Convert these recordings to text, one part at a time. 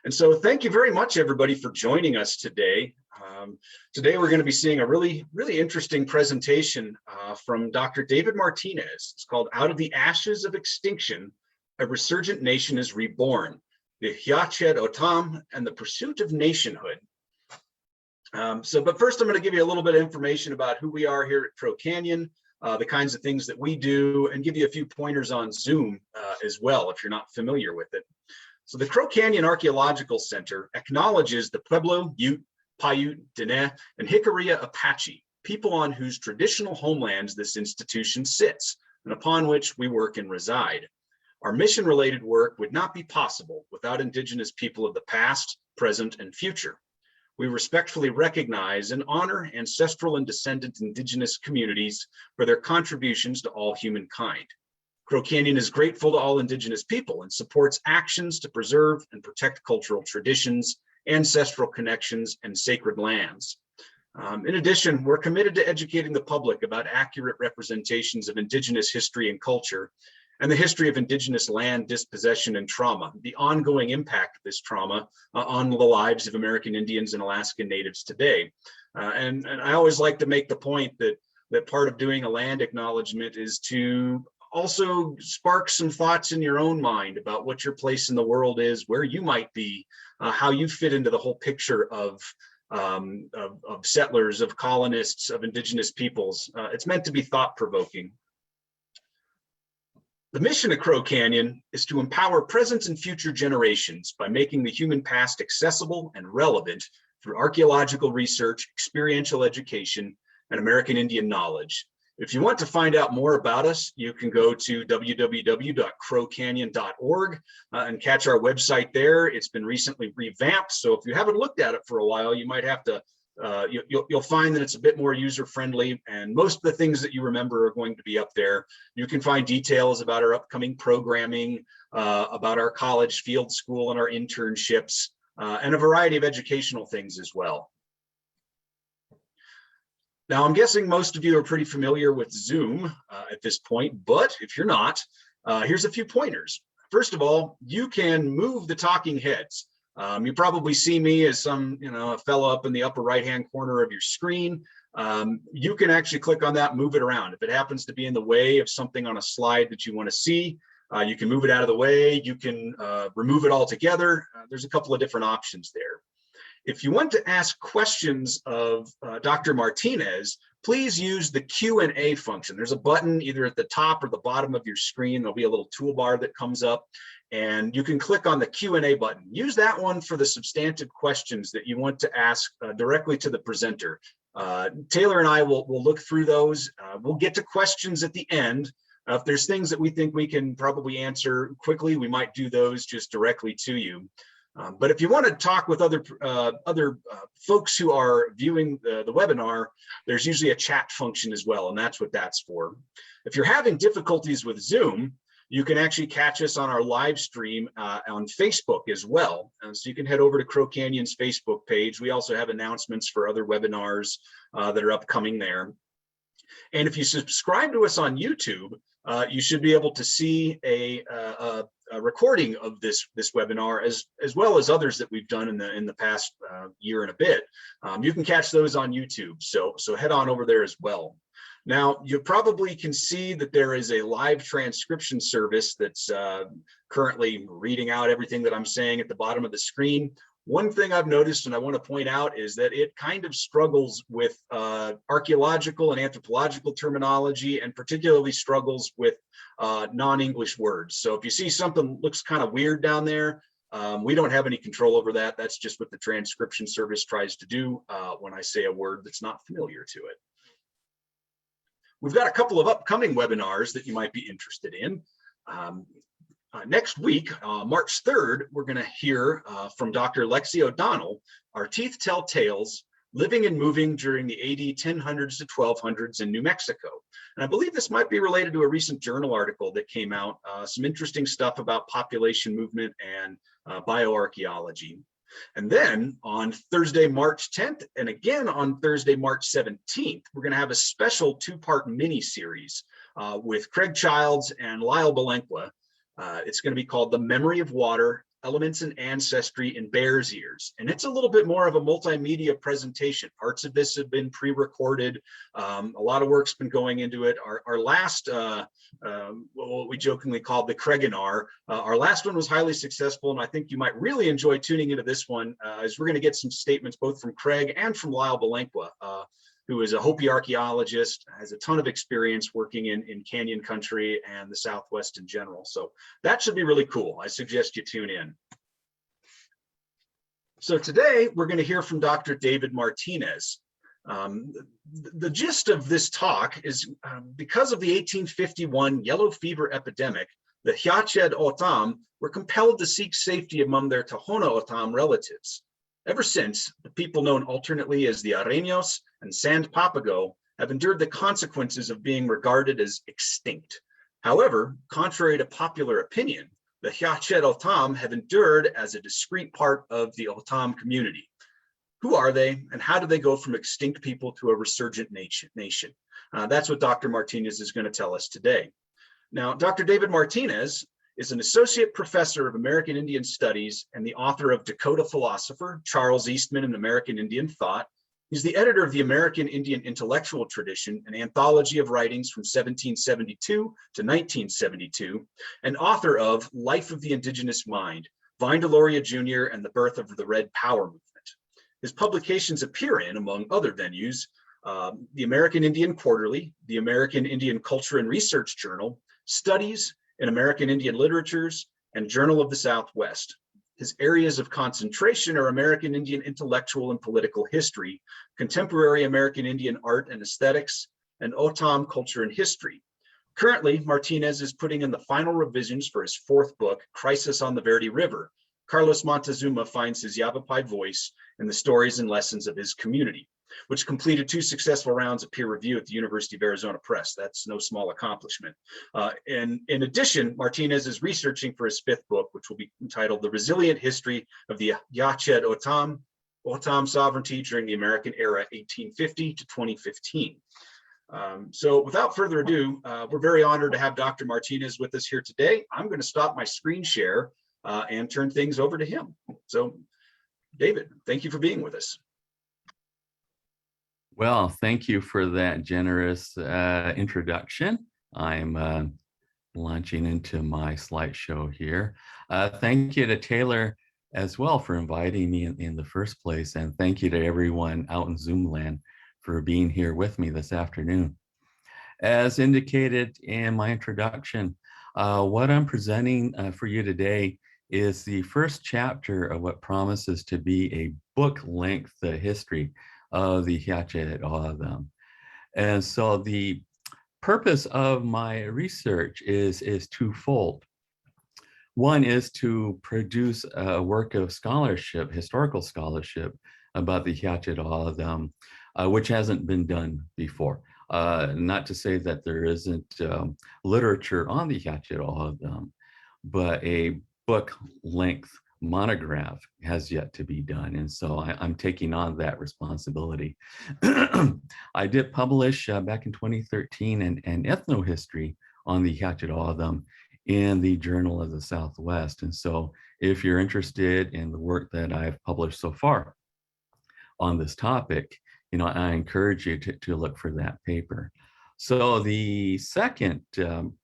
And so thank you very much, everybody, for joining us today. Today, we're going to be seeing a really interesting presentation from Dr. David Martinez. It's called Out of the Ashes of Extinction, A Resurgent Nation is Reborn, the Hia Ced O'odham and the Pursuit of Nationhood. But first, I'm going to give you a little bit of information about who we are here at Crow Canyon, the kinds of things that we do, and give you a few pointers on Zoom as well, if you're not familiar with it. So the Crow Canyon Archaeological Center acknowledges the Pueblo, Ute, Paiute, Diné, and Jicarilla Apache, people on whose traditional homelands this institution sits, and upon which we work and reside. Our mission-related work would not be possible without Indigenous people of the past, present, and future. We respectfully recognize and honor ancestral and descendant Indigenous communities for their contributions to all humankind. Crow Canyon is grateful to all Indigenous people and supports actions to preserve and protect cultural traditions, ancestral connections, and sacred lands. In addition, we're committed to educating the public about accurate representations of Indigenous history and culture, and the history of Indigenous land dispossession and trauma, the ongoing impact of this trauma on the lives of American Indians and Alaskan Natives today. And I always like to make the point that part of doing a land acknowledgement is to also spark some thoughts in your own mind about what your place in the world is, where you might be, how you fit into the whole picture of settlers, of colonists, of Indigenous peoples. It's meant to be thought-provoking. The mission of Crow Canyon is to empower present and future generations by making the human past accessible and relevant through archaeological research, experiential education, and American Indian knowledge. If you want to find out more about us, you can go to www.crowcanyon.org and catch our website there. It's been recently revamped, so if you haven't looked at it for a while, you might have to, you'll find that it's a bit more user-friendly, and most of the things that you remember are going to be up there. You can find details about our upcoming programming, about our college field school and our internships, and a variety of educational things as well. Now, I'm guessing most of you are pretty familiar with Zoom at this point, but if you're not, here's a few pointers. First of all, you can move the talking heads. You probably see me as a fellow up in the upper right-hand corner of your screen. You can actually click on that, move it around. If it happens to be in the way of something on a slide that you want to see, you can move it out of the way. You can remove it altogether. There's a couple of different options there. If you want to ask questions of Dr. Martinez, please use the Q&A function. There's a button either at the top or the bottom of your screen. There'll be a little toolbar that comes up, and you can click on the Q&A button. Use that one for the substantive questions that you want to ask directly to the presenter. Taylor and I will look through those. We'll get to questions at the end. If there's things that we think we can probably answer quickly, we might do those just directly to you. But if you want to talk with other folks who are viewing the webinar, there's usually a chat function as well, and that's what that's for. If you're having difficulties with Zoom, you can actually catch us on our live stream on Facebook as well. So you can head over to Crow Canyon's Facebook page. We also have announcements for other webinars that are upcoming there. And if you subscribe to us on YouTube, you should be able to see a recording of this webinar as well as others that we've done in the past year and a bit. You can catch those on YouTube, so head on over there as well. Now, you probably can see that there is a live transcription service that's currently reading out everything that I'm saying at the bottom of the screen. One thing I've noticed, and I want to point out, is that it kind of struggles with archaeological and anthropological terminology, and particularly struggles with non-English words. So if you see something looks kind of weird down there, we don't have any control over that. That's just what the transcription service tries to do when I say a word that's not familiar to it. We've got a couple of upcoming webinars that you might be interested in. Next week, March 3rd, we're going to hear from Dr. Lexi O'Donnell, Our Teeth Tell Tales, Living and Moving During the AD 1000s to 1200s in New Mexico. And I believe this might be related to a recent journal article that came out, some interesting stuff about population movement and bioarchaeology. And then on Thursday, March 10th, and again on Thursday, March 17th, we're going to have a special two-part mini-series with Craig Childs and Lyle Belenqua. It's going to be called The Memory of Water Elements and Ancestry in Bears Ears. And it's a little bit more of a multimedia presentation. Parts of this have been pre-recorded. A lot of work's been going into it. Our last, what we jokingly called the Creganar, our last one was highly successful, and I think you might really enjoy tuning into this one, as we're going to get some statements both from Craig and from Lyle Belenqua, who is a Hopi archaeologist, has a ton of experience working in Canyon country and the Southwest in general. So that should be really cool. I suggest you tune in. So today we're going to hear from Dr. David Martinez. The gist of this talk is because of the 1851 yellow fever epidemic, the Hia Ced O'odham were compelled to seek safety among their Tohono O'odham relatives. Ever since, the people known alternately as the Areneños and Sand Papago have endured the consequences of being regarded as extinct. However, contrary to popular opinion, the Hia Ced O'odham have endured as a discrete part of the O'odham community. Who are they, and how do they go from extinct people to a resurgent nation? That's what Dr. Martinez is going to tell us today. Now, Dr. David Martinez is an associate professor of American Indian Studies and the author of Dakota Philosopher, Charles Eastman and American Indian Thought. He's the editor of the American Indian Intellectual Tradition, an anthology of writings from 1772 to 1972, and author of Life of the Indigenous Mind, Vine Deloria Jr. and the Birth of the Red Power Movement. His publications appear in, among other venues, the American Indian Quarterly, the American Indian Culture and Research Journal, Studies in American Indian Literatures, and Journal of the Southwest. His areas of concentration are American Indian intellectual and political history, contemporary American Indian art and aesthetics, and O'odham culture and history. Currently, Martinez is putting in the final revisions for his fourth book, Crisis on the Verde River. Carlos Montezuma finds his Yavapai voice in the stories and lessons of his community, which completed 2 successful rounds of peer review at the University of Arizona Press. That's no small accomplishment. And in addition, Martinez is researching for his 5th book, which will be entitled The Resilient History of the Hia Ced O'odham, O'odham Sovereignty During the American Era, 1850 to 2015. So without further ado, we're very honored to have Dr. Martinez with us here today. I'm going to stop my screen share and turn things over to him. So David, thank you for being with us. Well, thank you for that generous introduction. I'm launching into my slideshow here. Thank you to Taylor as well for inviting me in the first place. And thank you to everyone out in Zoom land for being here with me this afternoon. As indicated in my introduction, what I'm presenting for you today is the first chapter of what promises to be a book-length history of the Hia Ced O'odham. And so the purpose of my research is twofold. One is to produce a work of scholarship, historical scholarship, about the Hia Ced O'odham, which hasn't been done before. Not to say that there isn't literature on the Hia Ced O'odham, but a book-length monograph has yet to be done. And so I'm taking on that responsibility. I did publish back in 2013 an ethnohistory on the Hia Ced O'odham in the Journal of the Southwest. And so if you're interested in the work that I've published so far on this topic, I encourage you to look for that paper. So the second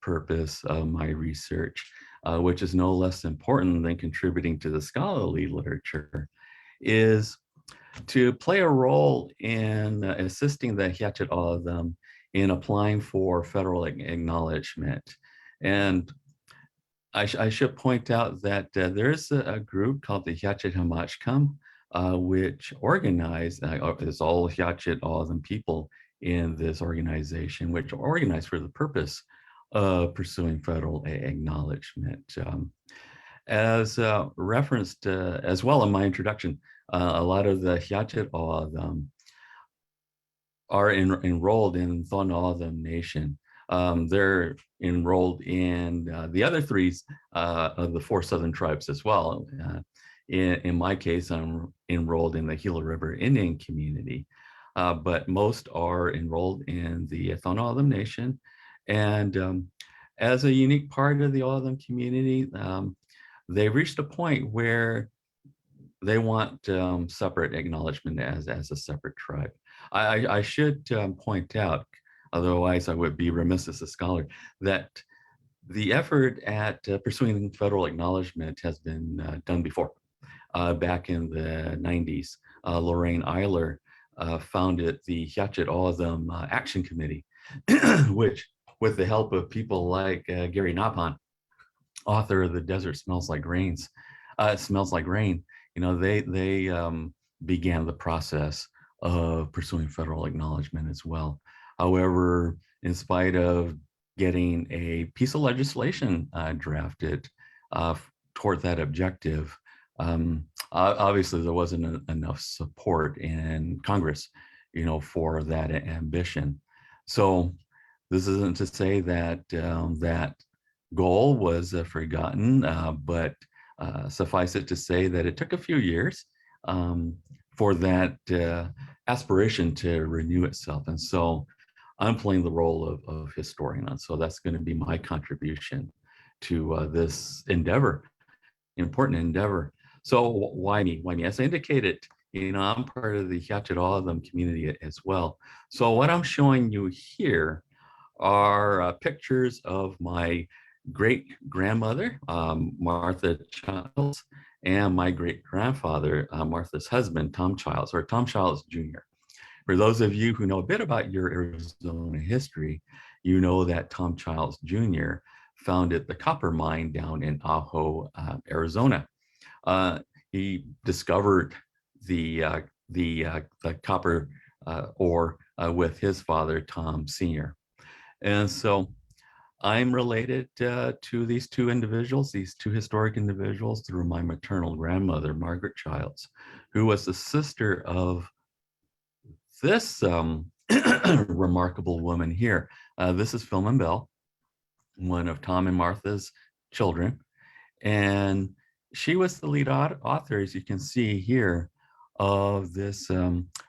purpose of my research, which is no less important than contributing to the scholarly literature, is to play a role in assisting the Hia Ced O'odham in applying for federal acknowledgement. And I should point out that there's a group called the Hia Ced Hamachkam, which organized, it's all Hia Ced O'odham people in this organization, which organized for the purpose of pursuing federal acknowledgement. As referenced as well in my introduction, a lot of the Hia Ced O'odham are enrolled in Tohono O'odham Nation. They're enrolled in the other 3 of the 4 southern tribes as well. In my case, I'm enrolled in the Gila River Indian community, but most are enrolled in the Tohono O'odham Nation. And as a unique part of the O'odham community, they've reached a point where they want separate acknowledgement as a separate tribe. I should point out, otherwise I would be remiss as a scholar, that the effort at pursuing federal acknowledgement has been done before. Back in the 90s, Lorraine Eiler founded the Hia Ced O'odham Action Committee, which, with the help of people like Gary Nabhan, author of The Desert Smells Like Rains, Smells Like Rain, they began the process of pursuing federal acknowledgement as well. However, in spite of getting a piece of legislation drafted toward that objective, obviously there wasn't enough support in Congress, for that ambition. So this isn't to say that that goal was forgotten, but suffice it to say that it took a few years for that aspiration to renew itself. And so I'm playing the role of historian. And so that's going to be my contribution to this endeavor, important endeavor. So why me? Why me? As I indicated, I'm part of the Hia Ced O'odham community as well. So what I'm showing you here are pictures of my great-grandmother, Martha Childs, and my great-grandfather, Martha's husband, Tom Childs, or Tom Childs Jr. For those of you who know a bit about your Arizona history, you know that Tom Childs Jr. founded the copper mine down in Ajo, Arizona. He discovered the copper ore with his father, Tom Sr. And so I'm related to these two individuals, these two historic individuals, through my maternal grandmother, Margaret Childs, who was the sister of this remarkable woman here. This is Philemon Bell, one of Tom and Martha's children. And she was the lead author, as you can see here, of this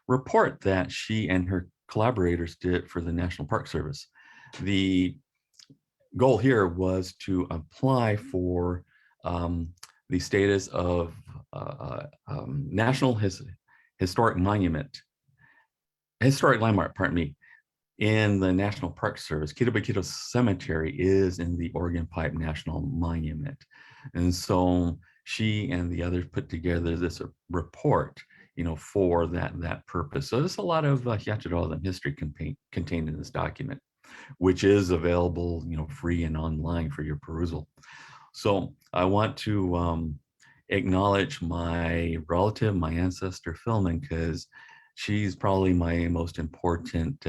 report that she and her collaborators did for the National Park Service. The goal here was to apply for the status of National Historic Landmark, pardon me, in the National Park Service. Quito Cemetery is in the Organ Pipe National Monument. And so she and the others put together this report, for that purpose. So there's a lot of Hia Ced O'odham history contained in this document, which is available, free and online for your perusal. So I want to acknowledge my relative, my ancestor, Philemon, because she's probably my most important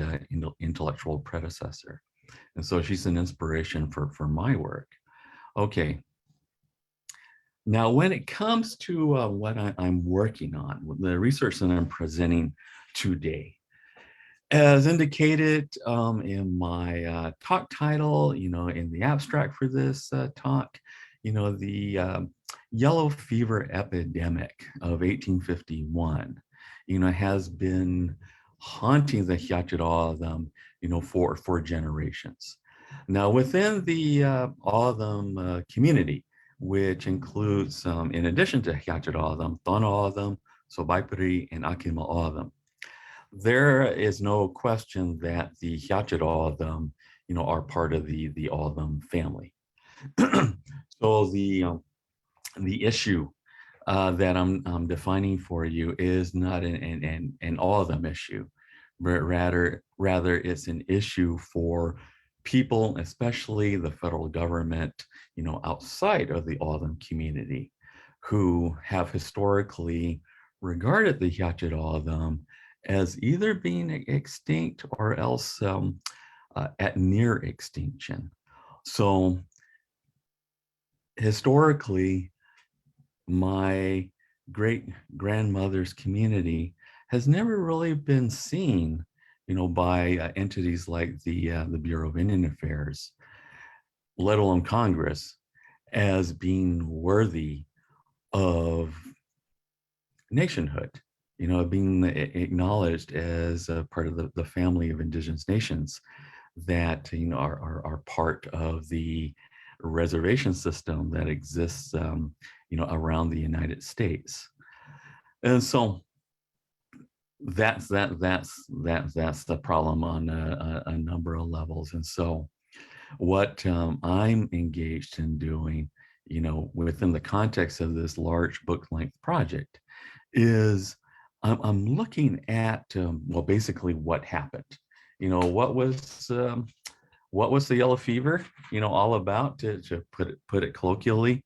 intellectual predecessor. And so she's an inspiration for my work. Okay. Now, when it comes to what I'm working on, the research that I'm presenting today, as indicated in my talk title, in the abstract for this talk, the yellow fever epidemic of 1851, has been haunting the Hia Ced O'odham, for generations. Now, within the O'odham community, which includes, in addition to Hia Ced O'odham, Tohono O'odham, Sobaipuri, and Akima O'odham, there is no question that the Hia Ced O'odham, are part of the O'odham family. So the issue that I'm defining for you is not an O'odham issue, but rather it's an issue for people, especially the federal government, outside of the O'odham community, who have historically regarded the Hia Ced O'odham as either being extinct or else at near extinction. So historically, my great-grandmother's community has never really been seen, by entities like the Bureau of Indian Affairs, let alone Congress, as being worthy of nationhood, being acknowledged as a part of the family of indigenous nations that, are part of the reservation system that exists, around the United States. And so that's the problem on a number of levels. And so what I'm engaged in doing, within the context of this large book length project, is I'm looking at basically what happened. What was the yellow fever all about, to put it colloquially.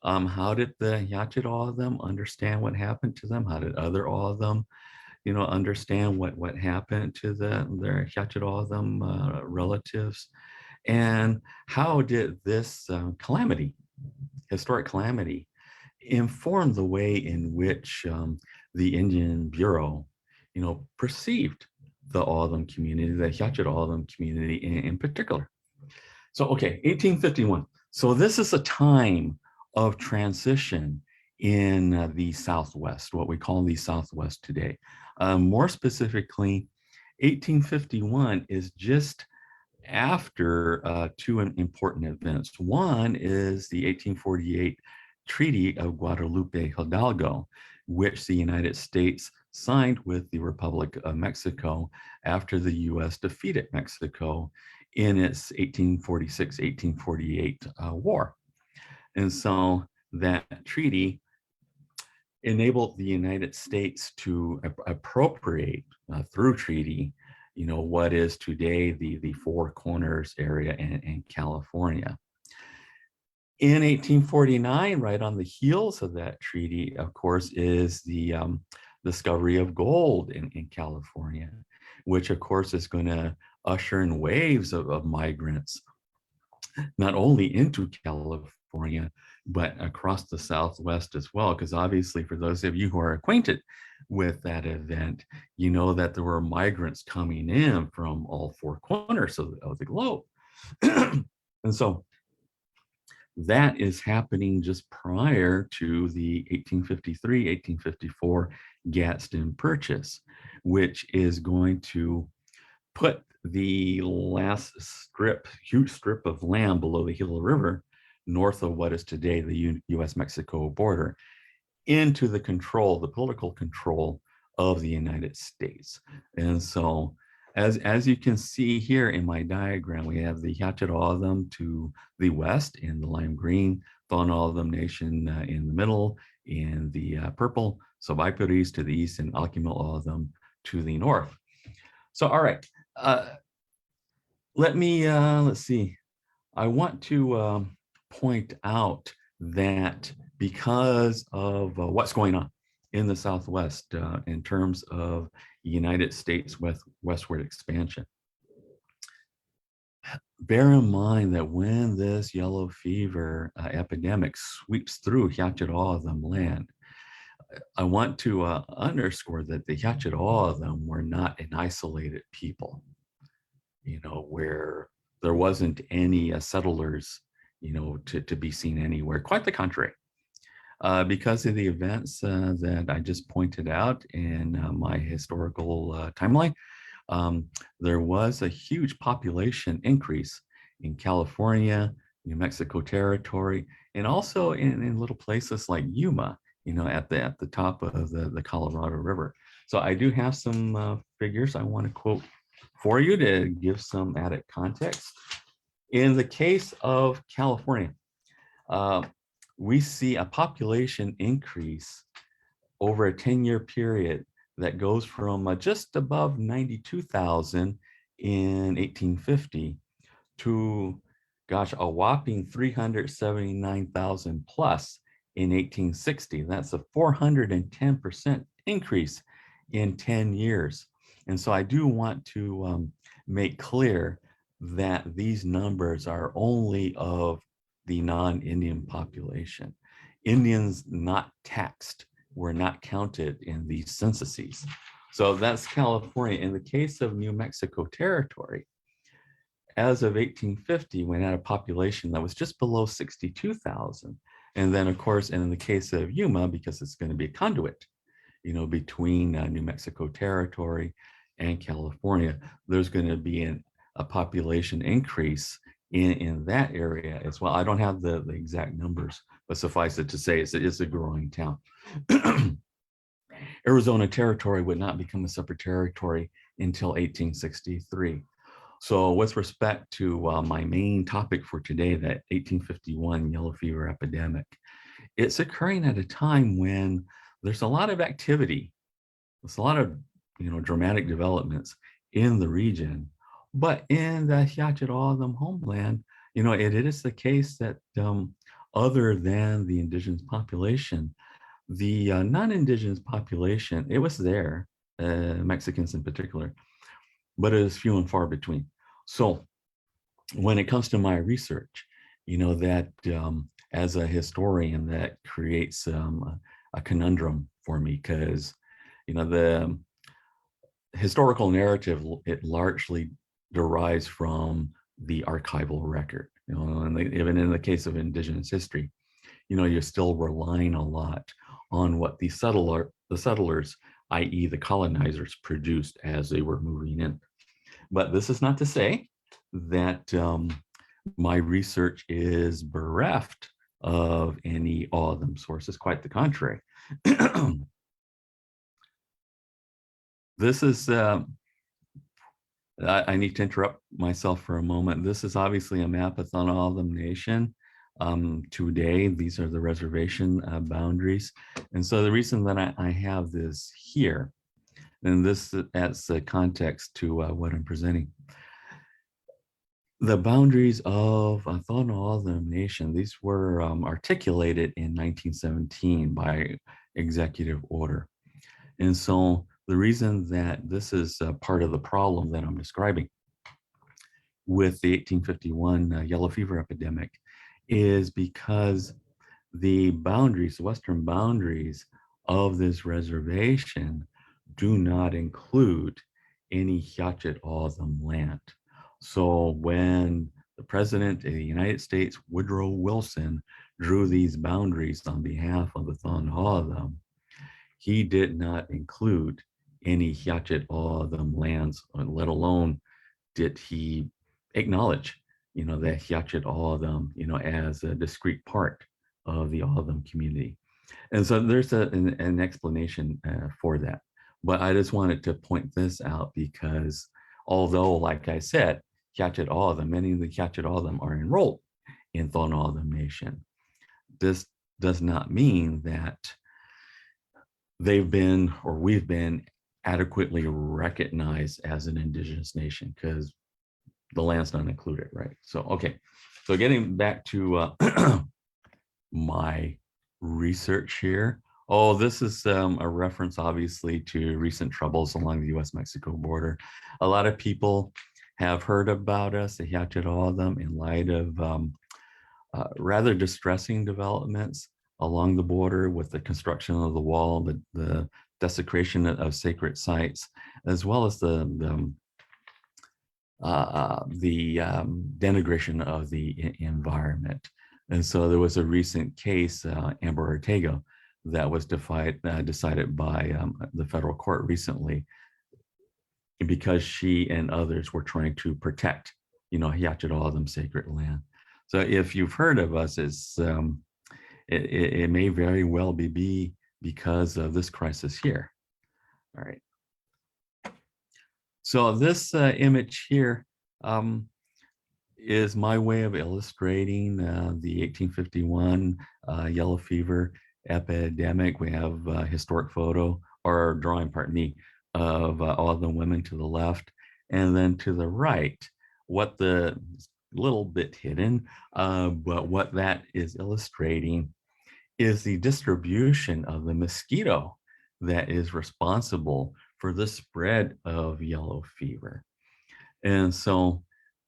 How did the Hia Ced O'odham understand what happened to them? How did other O'odham understand what happened to their Hia Ced O'odham relatives? And how did this historic calamity, inform the way in which the Indian Bureau, perceived the O'odham community, the Hia Ced O'odham community in particular? So, okay, 1851. So this is a time of transition in the Southwest, what we call the Southwest today. More specifically, 1851 is just after two important events. One is the 1848 Treaty of Guadalupe Hidalgo, which the United States signed with the Republic of Mexico after the US defeated Mexico in its 1846-1848 war. And so that treaty enabled the United States to appropriate through treaty, what is today the Four Corners area in California. In 1849, right on the heels of that treaty, of course, is the discovery of gold in California, which of course is going to usher in waves of migrants, not only into California, but across the Southwest as well. Because obviously, for those of you who are acquainted with that event, you know that there were migrants coming in from all four corners of the globe. And so that is happening just prior to the 1853-1854 Gadsden Purchase, which is going to put the last huge strip of land below the Gila River, north of what is today the US-Mexico border, into the political control of the United States. And so, as you can see here in my diagram, we have the Hia Ced O'odham to the west in the lime green, Tohono O'odham Nation in the middle in the purple, Sobaipures to the east, and Alkimel O'odham to the north. So, all right, let's see. I want to point out that because of what's going on in the Southwest in terms of United States westward expansion, bear in mind that when this yellow fever epidemic sweeps through Hia Ced O'odham land, I want to underscore that the Hia Ced O'odham were not an isolated people, where there wasn't any settlers, to be seen anywhere. Quite the contrary. Because of the events that I just pointed out in my historical timeline, there was a huge population increase in California, New Mexico territory, and also in little places like Yuma, at the top of the Colorado River. So I do have some figures I want to quote for you to give some added context. In the case of California, we see a population increase over a 10-year period that goes from just above 92,000 in 1850 to, a whopping 379,000 plus in 1860. That's a 410% increase in 10 years. And so I do want to make clear that these numbers are only of the non-Indian population. Indians not taxed were not counted in these censuses. So that's California. In the case of New Mexico territory, as of 1850, we had a population that was just below 62,000. And then, of course, and in the case of Yuma, because it's going to be a conduit, between New Mexico territory and California, there's going to be a population increase, in that area as well. I don't have the exact numbers, but suffice it to say, it's a growing town. Arizona Territory would not become a separate territory until 1863. So with respect to my main topic for today, that 1851 yellow fever epidemic, it's occurring at a time when there's a lot of activity. There's a lot of dramatic developments in the region, but in the Hia Ced O'odham homeland, it is the case that other than the indigenous population, the non-indigenous population, it was there, Mexicans in particular, but it is few and far between. So when it comes to my research, that as a historian, that creates a conundrum for me, because the historical narrative, it largely derives from the archival record, and even in the case of indigenous history, you're still relying a lot on what the settlers, i.e. the colonizers, produced as they were moving in. But this is not to say that my research is bereft of any O'odham sources, quite the contrary. This is, I need to interrupt myself for a moment. This is obviously a map of Tohono O'odham Nation. Today, these are the reservation boundaries. And so the reason that I have this here, and this adds the context to what I'm presenting. The boundaries of Tohono O'odham Nation, these were articulated in 1917 by executive order. And so the reason that this is part of the problem that I'm describing with the 1851 yellow fever epidemic is because the boundaries, the western boundaries of this reservation do not include any Hia Ced O'odham land. So when the President of the United States, Woodrow Wilson, drew these boundaries on behalf of the Tohono O'odham, he did not include any Hia Ced O'odham lands, let alone did he acknowledge, that Hia Ced O'odham, as a discrete part of the O'odham community. And so there's an explanation for that. But I just wanted to point this out because although, like I said, Hia Ced O'odham, many of the Hia Ced O'odham are enrolled in Tohono O'odham Nation, this does not mean that they've been, or we've been, adequately recognized as an indigenous nation, because the land's not included, right? So, okay. So getting back to my research here. Oh, this is a reference, obviously, to recent troubles along the US-Mexico border. A lot of people have heard about us, the Hia Ced O'odham, in light of rather distressing developments along the border with the construction of the wall, the desecration of sacred sites, as well as the denigration of the environment. And so there was a recent case, Amber Ortega, that was decided by the federal court recently, because she and others were trying to protect, Hia Ced O'odham sacred land. So if you've heard of us, it may very well be because of this crisis here. All right. So this image here is my way of illustrating the 1851 yellow fever epidemic. We have a historic photo, or drawing, pardon me, of all the women to the left, and then to the right, what the little bit hidden, but what that is illustrating is the distribution of the mosquito that is responsible for the spread of yellow fever. And so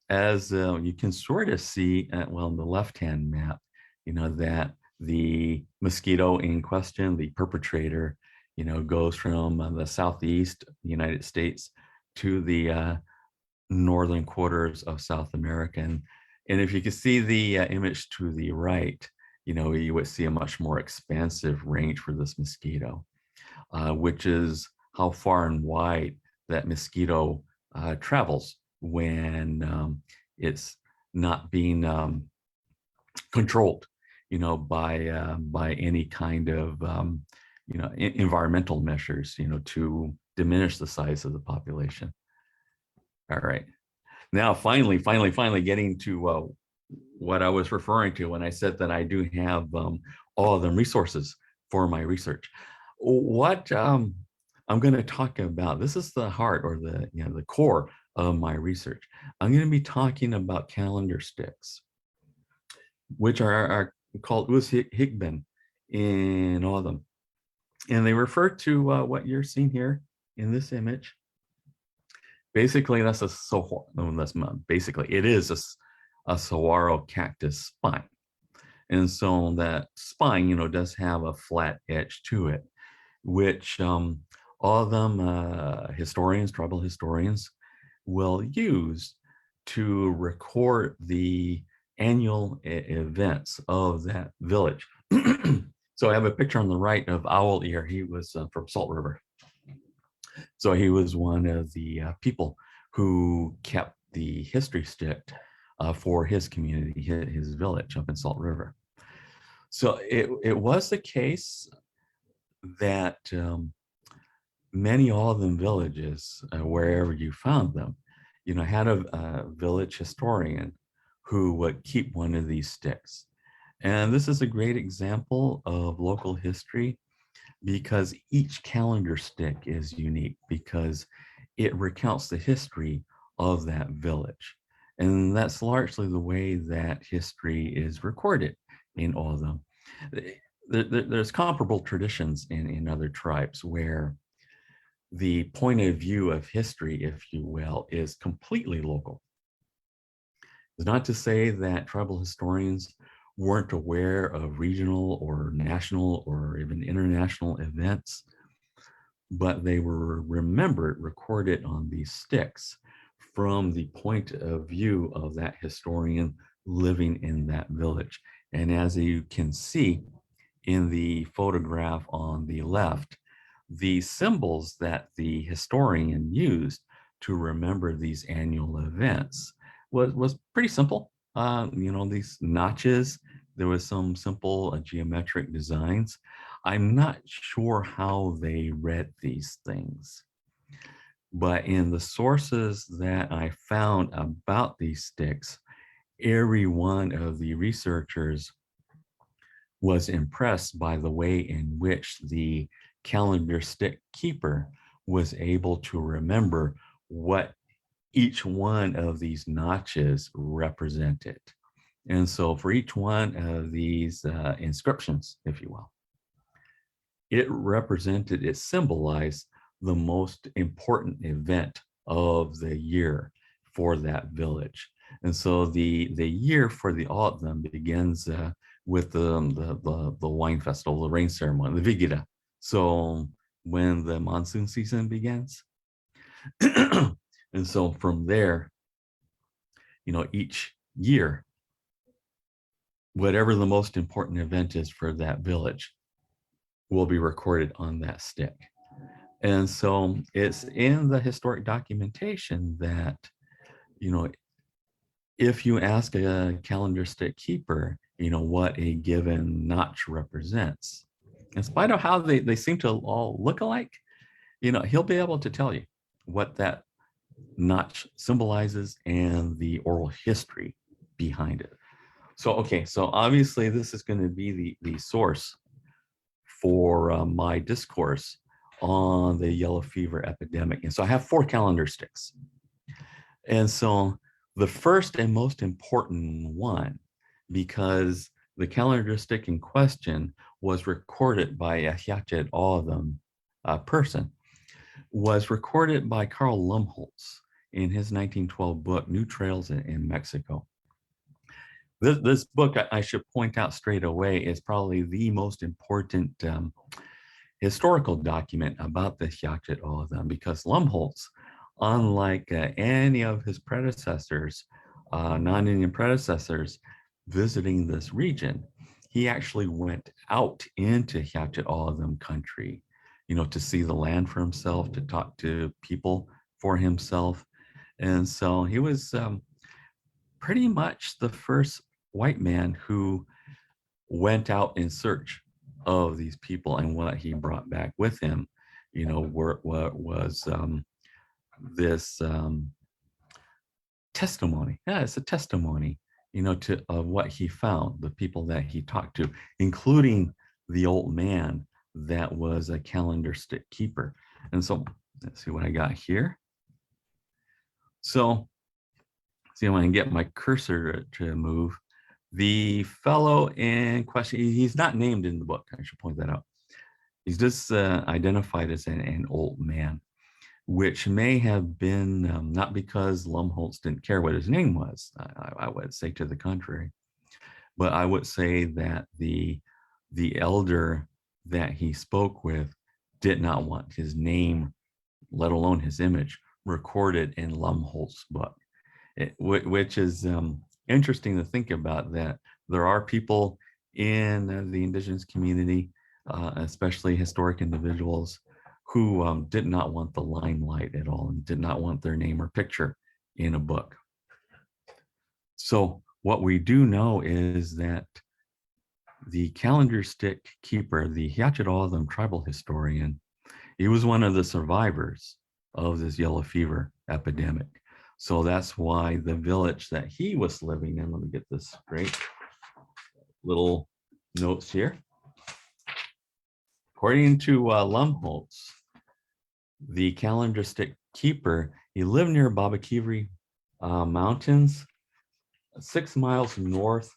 as you can sort of see, well, in the left-hand map, that the mosquito in question, the perpetrator, goes from the southeast United States to the northern quarters of South America. And if you can see the image to the right, you would see a much more expansive range for this mosquito, which is how far and wide that mosquito travels when it's not being controlled, by any kind of environmental measures, to diminish the size of the population. All right. Now, finally getting to what I was referring to when I said that I do have all of them resources for my research. What I'm going to talk about, this is the heart or the core of my research. I'm going to be talking about calendar sticks, which are called Higben in O'odham. And they refer to what you're seeing here in this image. Basically, that's a basically it is a saguaro cactus spine. And so that spine, does have a flat edge to it, which all of them tribal historians, will use to record the annual events of that village. So I have a picture on the right of Owl Ear. He was from Salt River. So he was one of the people who kept the history stick for his community, his village up in Salt River. So it was the case that many O'odham villages, wherever you found them, had a village historian who would keep one of these sticks. And this is a great example of local history because each calendar stick is unique because it recounts the history of that village. And that's largely the way that history is recorded in O'odham. There's comparable traditions in other tribes where the point of view of history, if you will, is completely local. It's not to say that tribal historians weren't aware of regional or national or even international events, but they were recorded on these sticks from the point of view of that historian living in that village. And as you can see in the photograph on the left, the symbols that the historian used to remember these annual events was pretty simple. These notches, there was some simple geometric designs. I'm not sure how they read these things, but in the sources that I found about these sticks, every one of the researchers was impressed by the way in which the calendar stick keeper was able to remember what each one of these notches represented. And so for each one of these inscriptions, if you will, it symbolized the most important event of the year for that village. And so the year for the O'odham begins with the wine festival, the rain ceremony, the Vigida. So when the monsoon season begins. And so from there, each year, whatever the most important event is for that village will be recorded on that stick. And so it's in the historic documentation that, if you ask a calendar stick keeper, what a given notch represents, in spite of how they seem to all look alike, he'll be able to tell you what that notch symbolizes and the oral history behind it. So obviously this is going to be the source for my discourse on the yellow fever epidemic. And so I have 4 calendar sticks. And so the first and most important one, because the calendar stick in question was recorded by a Hia Ced O'odham person, was recorded by Carl Lumholtz in his 1912 book, New Trails in Mexico. This book, I should point out straight away, is probably the most important historical document about the Hia Ced O'odham, because Lumholtz, unlike any of his predecessors, non-Indian predecessors visiting this region, he actually went out into Hia Ced O'odham country, to see the land for himself, to talk to people for himself. And so he was pretty much the first white man who went out in search of these people, and what he brought back with him, what was this testimony. Yeah, it's a testimony, to of what he found, the people that he talked to, including the old man that was a calendar stick keeper. And so let's see what I got here. So see, when I get my cursor to move, the fellow in question, he's not named in the book. I should point that out. He's just identified as an old man, which may have been not because Lumholtz didn't care what his name was. I would say to the contrary, but I would say that the elder that he spoke with did not want his name, let alone his image, recorded in Lumholtz's book, which is interesting to think about, that there are people in the indigenous community, especially historic individuals, who did not want the limelight at all and did not want their name or picture in a book. So what we do know is that the calendar stick keeper, the Hia Ced O'odham tribal historian, he was one of the survivors of this yellow fever epidemic. So that's why the village that he was living in, let me get this straight, little notes here. According to Lumholtz, the calendar stick keeper, he lived near Babakivri Mountains, 6 miles north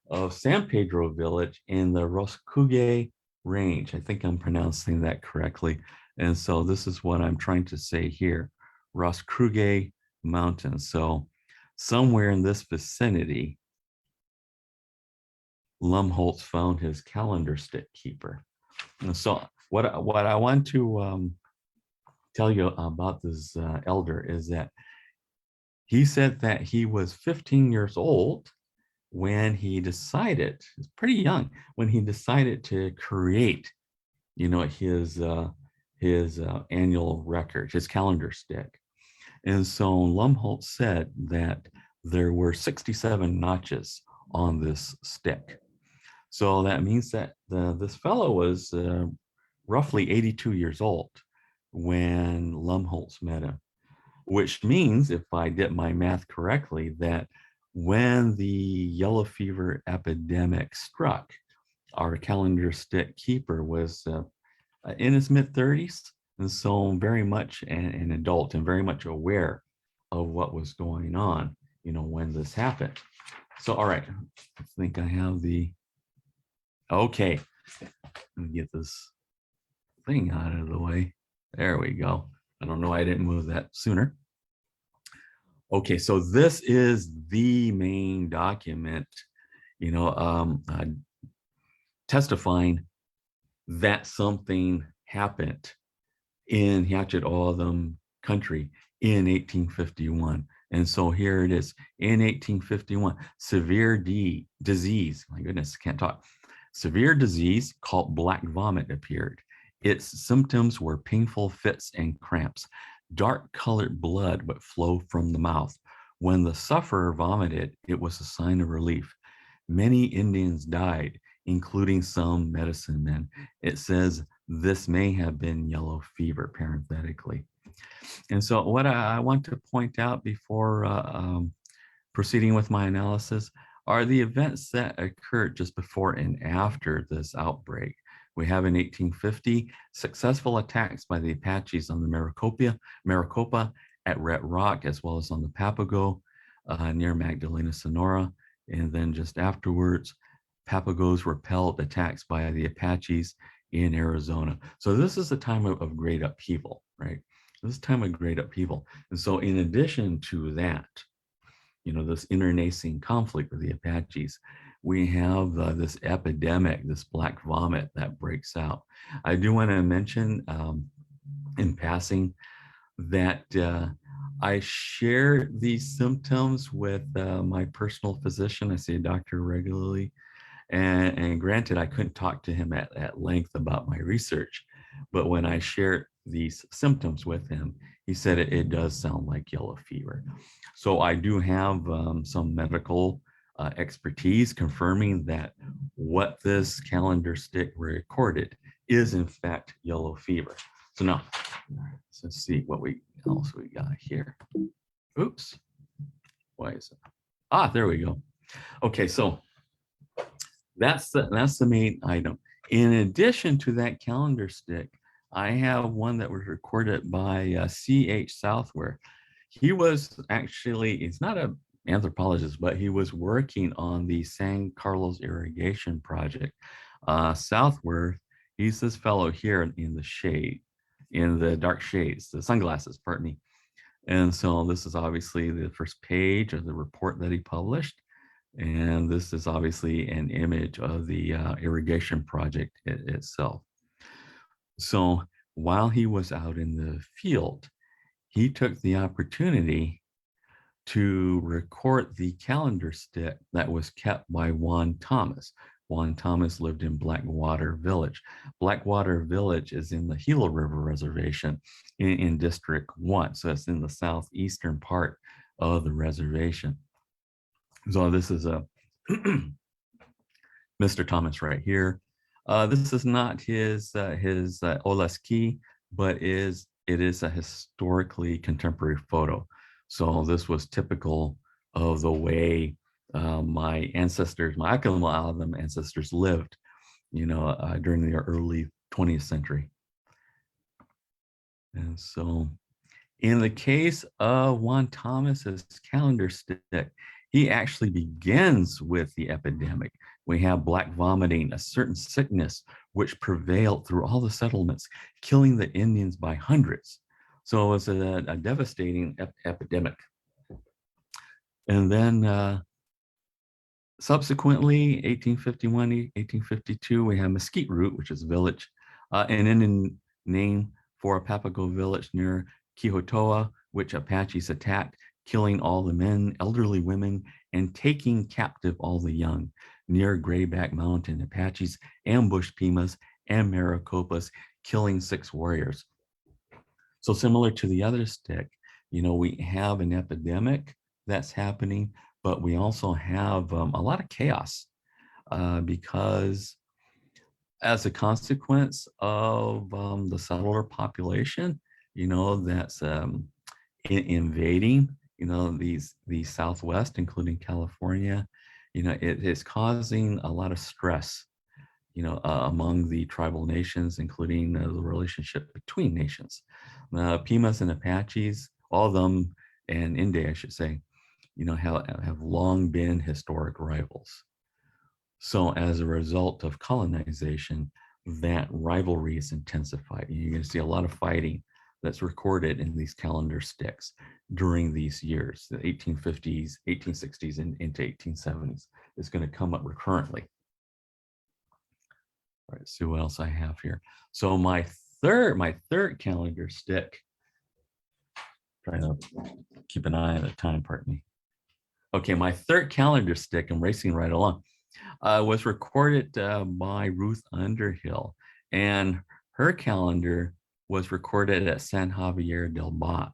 of San Pedro village in the Roscugue range. I think I'm pronouncing that correctly. And so this is what I'm trying to say here, Roscugue Mountains. So somewhere in this vicinity, Lumholtz found his calendar stick keeper. And so what I want to tell you about this elder is that he said that he was 15 years old when he decided, he's pretty young, when he decided to create, his annual record, his calendar stick. And so Lumholtz said that there were 67 notches on this stick. So that means that this fellow was roughly 82 years old when Lumholtz met him, which means, if I did my math correctly, that when the yellow fever epidemic struck, our calendar stick keeper was in his mid-30s, and so very much an adult and very much aware of what was going on, when this happened. So, all right, I think I have okay, let me get this thing out of the way. There we go. I don't know why I didn't move that sooner. Okay, so this is the main document, testifying that something happened in Hia Ced O'odham country in 1851. And so here it is, in 1851, severe disease, my goodness, can't talk. Severe disease called black vomit appeared. Its symptoms were painful fits and cramps. Dark colored blood would flow from the mouth. When the sufferer vomited, it was a sign of relief. Many Indians died, including some medicine men. It says this may have been yellow fever, parenthetically. And so what I want to point out before proceeding with my analysis are the events that occurred just before and after this outbreak. We have in 1850, successful attacks by the Apaches on the Maricopa at Red Rock, as well as on the Papago near Magdalena, Sonora. And then just afterwards, Papago's repelled attacks by the Apaches in Arizona. So this is a time of great upheaval, right? This is a time of great upheaval. And so in addition to that, this internecine conflict with the Apaches, we have this epidemic, this black vomit that breaks out. I do want to mention in passing that I share these symptoms with my personal physician. I see a doctor regularly. And granted, I couldn't talk to him at length about my research, but when I shared these symptoms with him, he said it does sound like yellow fever. So I do have some medical expertise confirming that what this calendar stick recorded is in fact yellow fever. So now let's see what else we got here. Oops, why is it? Ah, there we go. Okay, so that's the main item. In addition to that calendar stick, I have one that was recorded by C.H. Southware. He was actually, he's not an anthropologist, but he was working on the San Carlos irrigation project. Southware, he's this fellow here in the shade, in the dark shades, the sunglasses, pardon me. And so this is obviously the first page of the report that he published. And this is obviously an image of the irrigation project itself. So while he was out in the field, he took the opportunity to record the calendar stick that was kept by Juan Thomas. Juan Thomas lived in Blackwater Village. Blackwater Village is in the Gila River Reservation in District 1. So it's in the southeastern part of the reservation. So this is a Mr. Thomas right here. This is not his Olaski, but it is a historically contemporary photo. So this was typical of the way my ancestors, my Tohono O'odham ancestors lived, during the early 20th century. And so in the case of Juan Thomas's calendar stick, he actually begins with the epidemic. We have black vomiting, a certain sickness which prevailed through all the settlements, killing the Indians by hundreds. So it was a devastating epidemic. And then subsequently, 1851, 1852, we have Mesquite Root, which is a village, an Indian name for a Papago village near Quijotoa, which Apaches attacked, killing all the men, elderly women, and taking captive all the young. Near Grayback Mountain, Apaches ambushed Pimas and Maricopas, killing 6 warriors. So similar to the other stick, we have an epidemic that's happening, but we also have a lot of chaos because as a consequence of the settler population, that's invading, the Southwest, including California, it is causing a lot of stress, among the tribal nations, including the relationship between nations. Pimas and Apaches, all of them, and India, I should say, have long been historic rivals. So as a result of colonization, that rivalry is intensified. You're going to see a lot of fighting that's recorded in these calendar sticks during these years, the 1850s, 1860s, and into 1870s. It's going to come up recurrently. All right, see what else I have here. So my third calendar stick, trying to keep an eye on the time, pardon me. Okay, my third calendar stick, I'm racing right along, was recorded by Ruth Underhill, and her calendar was recorded at San Javier del Bac.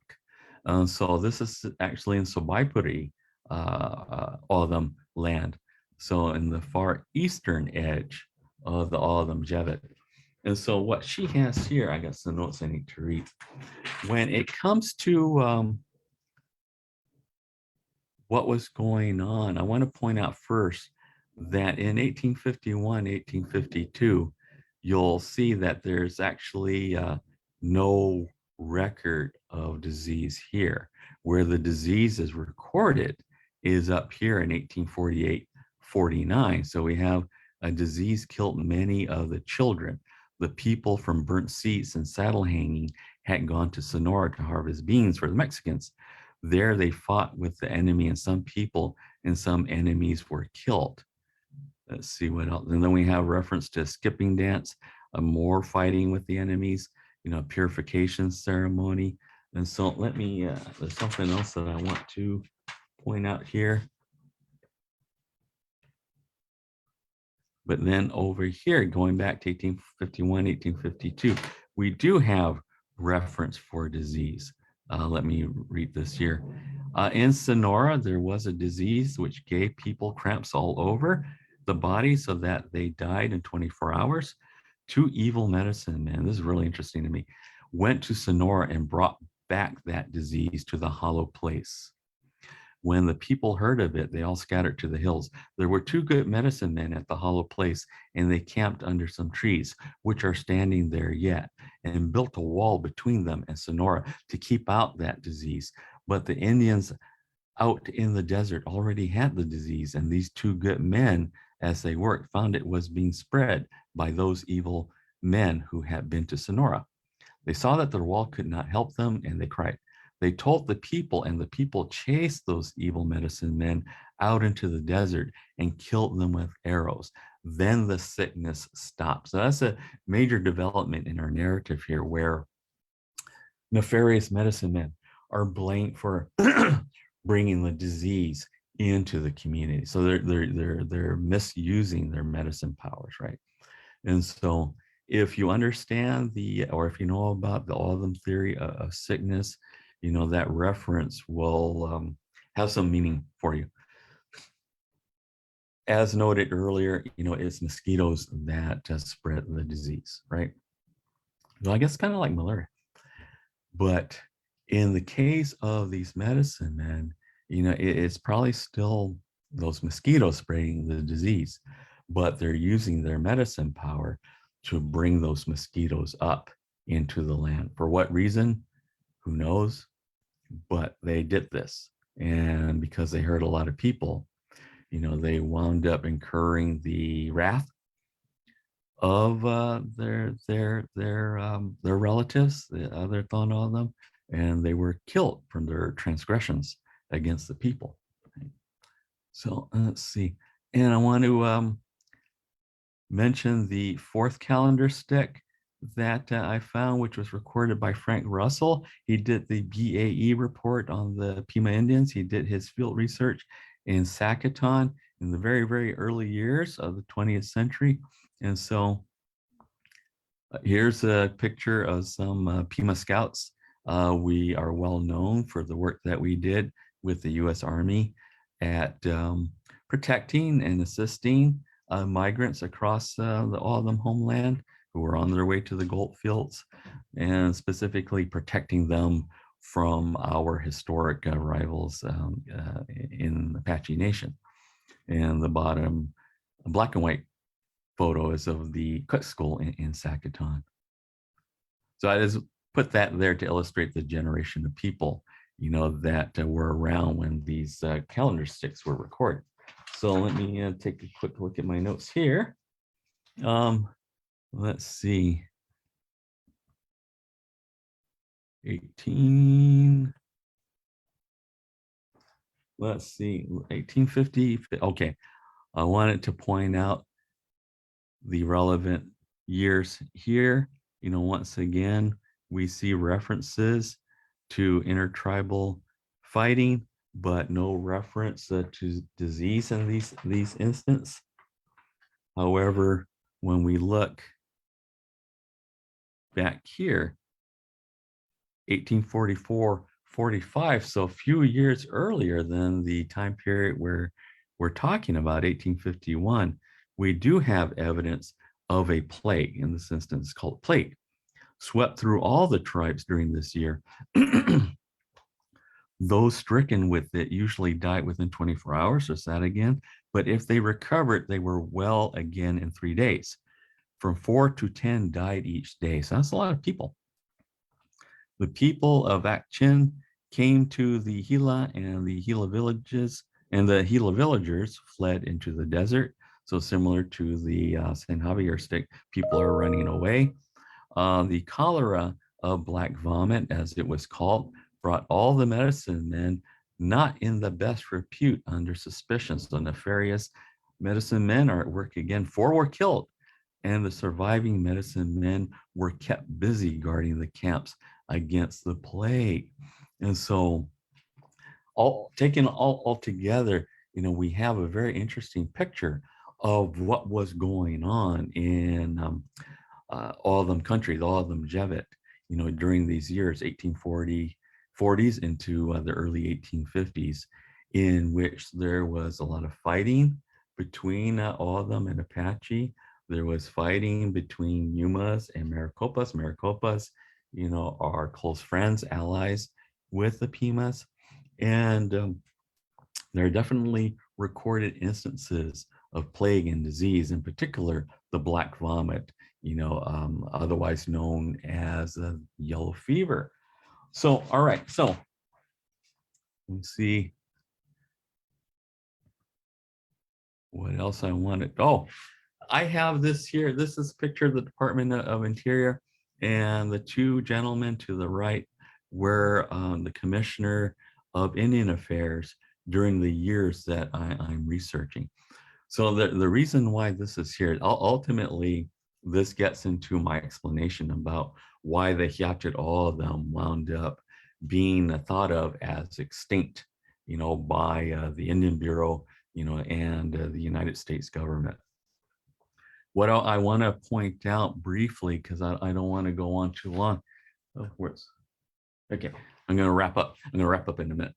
So this is actually in Sobaipuri, O'odham land. So in the far eastern edge of the O'odham Jevet. And so what she has here, I got some notes I need to read. When it comes to what was going on, I want to point out first that in 1851, 1852, you'll see that there's actually no record of disease here. Where the disease is recorded is up here in 1848, 49. So we have a disease killed many of the children. The people from burnt seats and saddle hanging had gone to Sonora to harvest beans for the Mexicans. There they fought with the enemy, and some people and some enemies were killed. Let's see what else. And then we have reference to skipping dance, more fighting with the enemies, purification ceremony. And so let me, there's something else that I want to point out here. But then over here, going back to 1851, 1852, we do have reference for disease. Let me read this here. In Sonora, there was a disease which gave people cramps all over the body so that they died in 24 hours. Two evil medicine men, this is really interesting to me, went to Sonora and brought back that disease to the hollow place. When the people heard of it, they all scattered to the hills. There were two good medicine men at the hollow place, and they camped under some trees, which are standing there yet, and built a wall between them and Sonora to keep out that disease. But the Indians out in the desert already had the disease, and these two good men, as they worked, found it was being spread by those evil men who had been to Sonora. They saw that their wall could not help them, and they cried. They told the people, and the people chased those evil medicine men out into the desert and killed them with arrows. Then the sickness stopped. So that's a major development in our narrative here, where nefarious medicine men are blamed for bringing the disease into the community. So they're misusing their medicine powers, right? And so if you understand or if you know about the O'odham theory of sickness, you know, that reference will have some meaning for you. As noted earlier, you know, it's mosquitoes that spread the disease, right? So I guess kind of like malaria. But in the case of these medicine men, you know, it's probably still those mosquitoes spreading the disease, but they're using their medicine power to bring those mosquitoes up into the land. For what reason? Who knows? But they did this. And because they hurt a lot of people, you know, they wound up incurring the wrath of their relatives, the other Tohono O'odham, and they were killed from their transgressions against the people. So let's see. And I want to mention the fourth calendar stick that I found, which was recorded by Frank Russell. He did the BAE report on the Pima Indians. He did his field research in Sacaton in the very, very early years of the 20th century. And so here's a picture of some Pima scouts. We are well known for the work that we did with the U.S. Army at protecting and assisting migrants across the O'odham homeland who were on their way to the gold fields, and specifically protecting them from our historic rivals in the Apache Nation. And the bottom black and white photo is of the Cook School in Sacaton. So I just put that there to illustrate the generation of people, you know, that were around when these calendar sticks were recorded. So let me take a quick look at my notes here. Let's see. 1850. Okay, I wanted to point out the relevant years here. You know, once again, we see references to intertribal fighting, but no reference to disease in these instances. However, when we look back here, 1844-45, so a few years earlier than the time period where we're talking about, 1851, we do have evidence of a plague. In this instance, called plague, swept through all the tribes during this year. Those stricken with it usually died within 24 hours, or sad again, but if they recovered, they were well again in 3 days. From 4 to 10 died each day, so that's a lot of people. The people of Akchin came to the Gila and the Gila villages, and the Gila villagers fled into the desert. So similar to the San Javier stick, people are running away. The cholera of black vomit, as it was called, brought all the medicine men not in the best repute under suspicion. So nefarious medicine men are at work again. 4 were killed, and the surviving medicine men were kept busy guarding the camps against the plague. And so taken all together, you know, we have a very interesting picture of what was going on in O'odham country, the O'odham Jevit, you know, during these years, 1840, 40s into the early 1850s, in which there was a lot of fighting between O'odham and Apache. There was fighting between Yumas and Maricopas. Maricopas, are close friends, allies with the Pimas. And there are definitely recorded instances of plague and disease, in particular, the black vomit, otherwise known as yellow fever. So, all right, so let's see what else I wanted. Oh, I have this here. This is a picture of the Department of Interior, and the two gentlemen to the right were the Commissioner of Indian Affairs during the years that I'm researching. So the reason why this is here, ultimately, this gets into my explanation about why the Hia Ced O'odham wound up being thought of as extinct, by the Indian Bureau, and the United States government. What I want to point out briefly, because I don't want to go on too long. Oh, okay, I'm going to wrap up. I'm going to wrap up in a minute.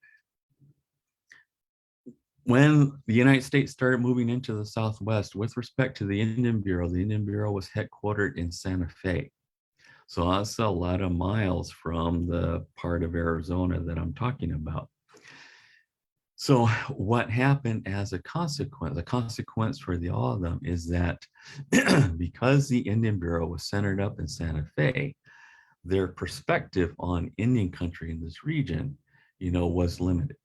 When the United States started moving into the Southwest, with respect to the Indian Bureau was headquartered in Santa Fe. So that's a lot of miles from the part of Arizona that I'm talking about. So what happened as a consequence, the consequence for the all of them is that because the Indian Bureau was centered up in Santa Fe, their perspective on Indian country in this region, was limited.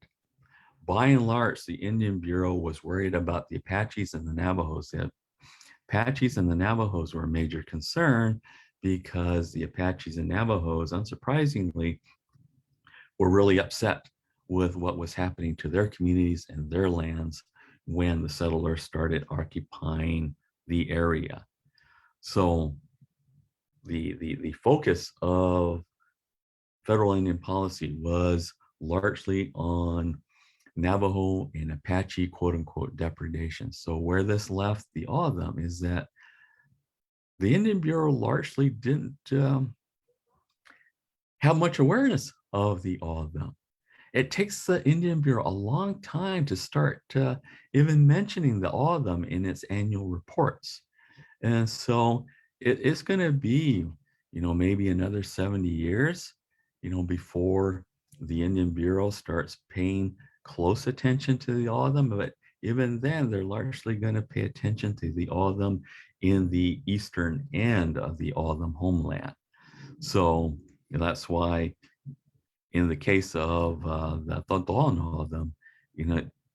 By and large, the Indian Bureau was worried about the Apaches and the Navajos. The Apaches and the Navajos were a major concern because the Apaches and Navajos, unsurprisingly, were really upset with what was happening to their communities and their lands when the settlers started occupying the area. So the focus of federal Indian policy was largely on Navajo and Apache, quote unquote, depredation. So where this left the O'odham is that the Indian Bureau largely didn't have much awareness of the O'odham. It takes the Indian Bureau a long time to start even mentioning the O'odham in its annual reports. And so it's going to be, maybe another 70 years, before the Indian Bureau starts paying close attention to the O'odham, but even then, they're largely going to pay attention to the O'odham in the eastern end of the O'odham homeland. So that's why, in the case of the Tohono O'odham,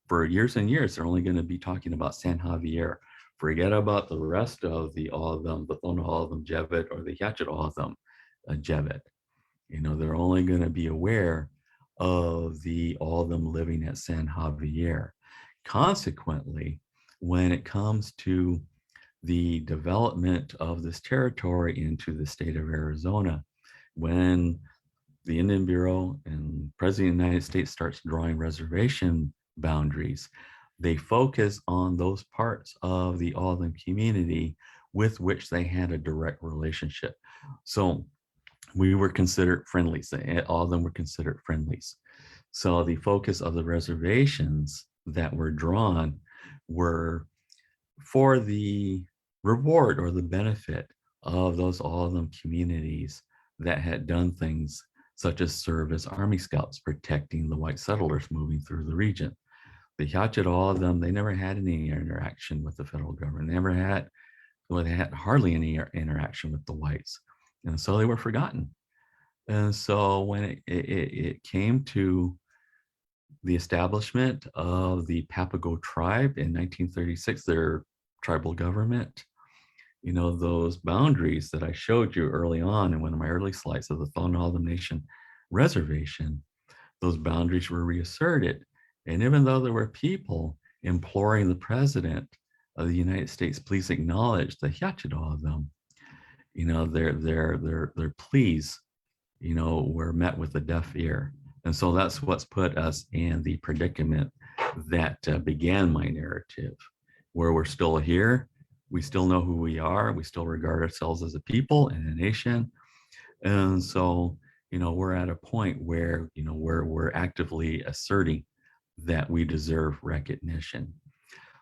for years and years, they're only going to be talking about San Javier. Forget about the rest of the O'odham, the Tohono O'odham Jevet, or the Hia Ced O'odham Jevet. They're only going to be aware of the O'odham living at San Javier. Consequently, when it comes to the development of this territory into the state of Arizona, when the Indian Bureau and President of the United States starts drawing reservation boundaries, they focus on those parts of the O'odham community with which they had a direct relationship. So we were considered friendlies. All of them were considered friendlies. So the focus of the reservations that were drawn were for the reward or the benefit of those all of them communities that had done things such as serve as Army Scouts protecting the white settlers moving through the region. The Hia Ced O'odham, they never had any interaction with the federal government, they had hardly any interaction with the whites. And so they were forgotten. And so when it came to the establishment of the Papago tribe in 1936, their tribal government, those boundaries that I showed you early on in one of my early slides of the Tohono O'odham Nation reservation, those boundaries were reasserted. And even though there were people imploring the president of the United States, please acknowledge the Hia Ced O'odham, their pleas, were met with a deaf ear. And so that's what's put us in the predicament that began my narrative, where we're still here. We still know who we are. We still regard ourselves as a people and a nation. And so, we're at a point where, we're actively asserting that we deserve recognition.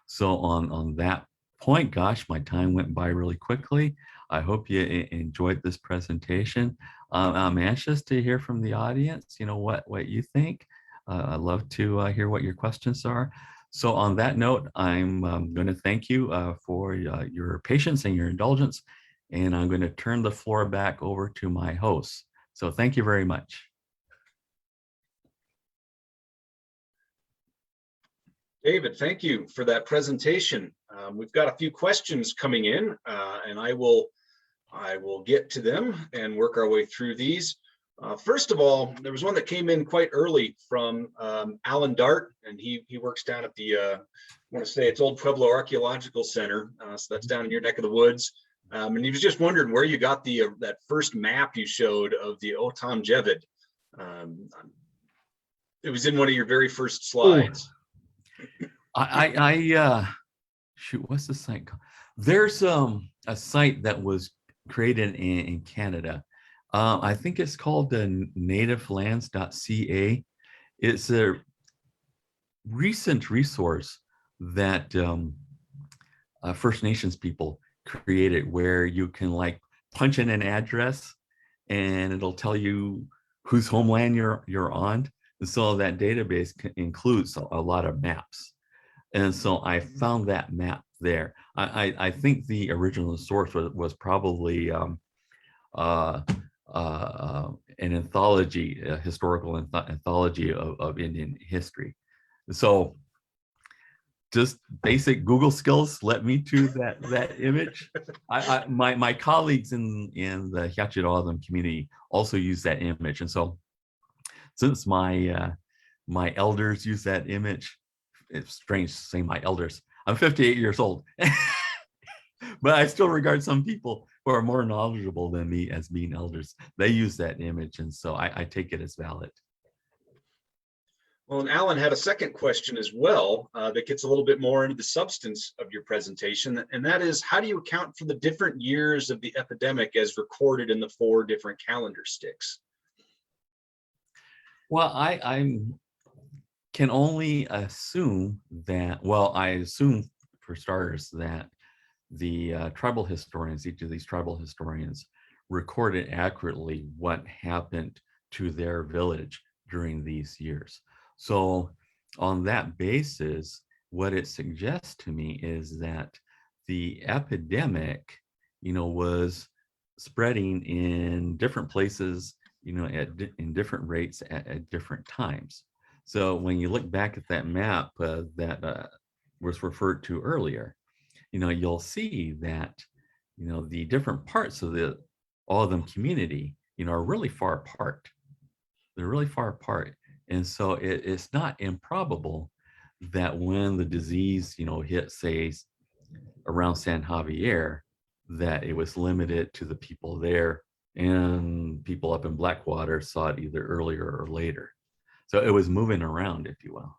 So on that point, gosh, my time went by really quickly. I hope you enjoyed this presentation. I'm anxious to hear from the audience, what you think. I'd love to hear what your questions are. So on that note, I'm going to thank you for your patience and your indulgence, and I'm going to turn the floor back over to my host. So thank you very much. David, thank you for that presentation. We've got a few questions coming in, and I will get to them and work our way through these. First of all, there was one that came in quite early from Alan Dart, and he works down at the, I want to say it's Old Pueblo Archaeological Center, so that's down in your neck of the woods. And he was just wondering where you got the that first map you showed of the O'odham Jevid. It was in one of your very first slides. Shoot, what's the site called? There's a site that was created in Canada. I think it's called the nativelands.ca. It's a recent resource that First Nations people created, where you can like punch in an address and it'll tell you whose homeland you're on. And so that database includes a lot of maps. And so I found that map there. I think the original source was probably an anthology, a historical anthology of Indian history. So just basic Google skills led me to that image. My colleagues in the Hia Ced O'odham community also use that image. And so since my elders use that image, it's strange to say my elders. I'm 58 years old, but I still regard some people who are more knowledgeable than me as being elders. They use that image, and so I take it as valid. Well, and Alan had a second question as well that gets a little bit more into the substance of your presentation, and that is, how do you account for the different years of the epidemic as recorded in the 4 different calendar sticks? Well, I can only assume that, I assume for starters that the tribal historians, each of these tribal historians, recorded accurately what happened to their village during these years. So on that basis, what it suggests to me is that the epidemic, was spreading in different places, in different rates at different times. So when you look back at that map that was referred to earlier, you'll see that, the different parts of the O'odham community, are really far apart. They're really far apart. And so it's not improbable that when the disease, hit, say, around San Javier, that it was limited to the people there, and people up in Blackwater saw it either earlier or later. So it was moving around, if you will.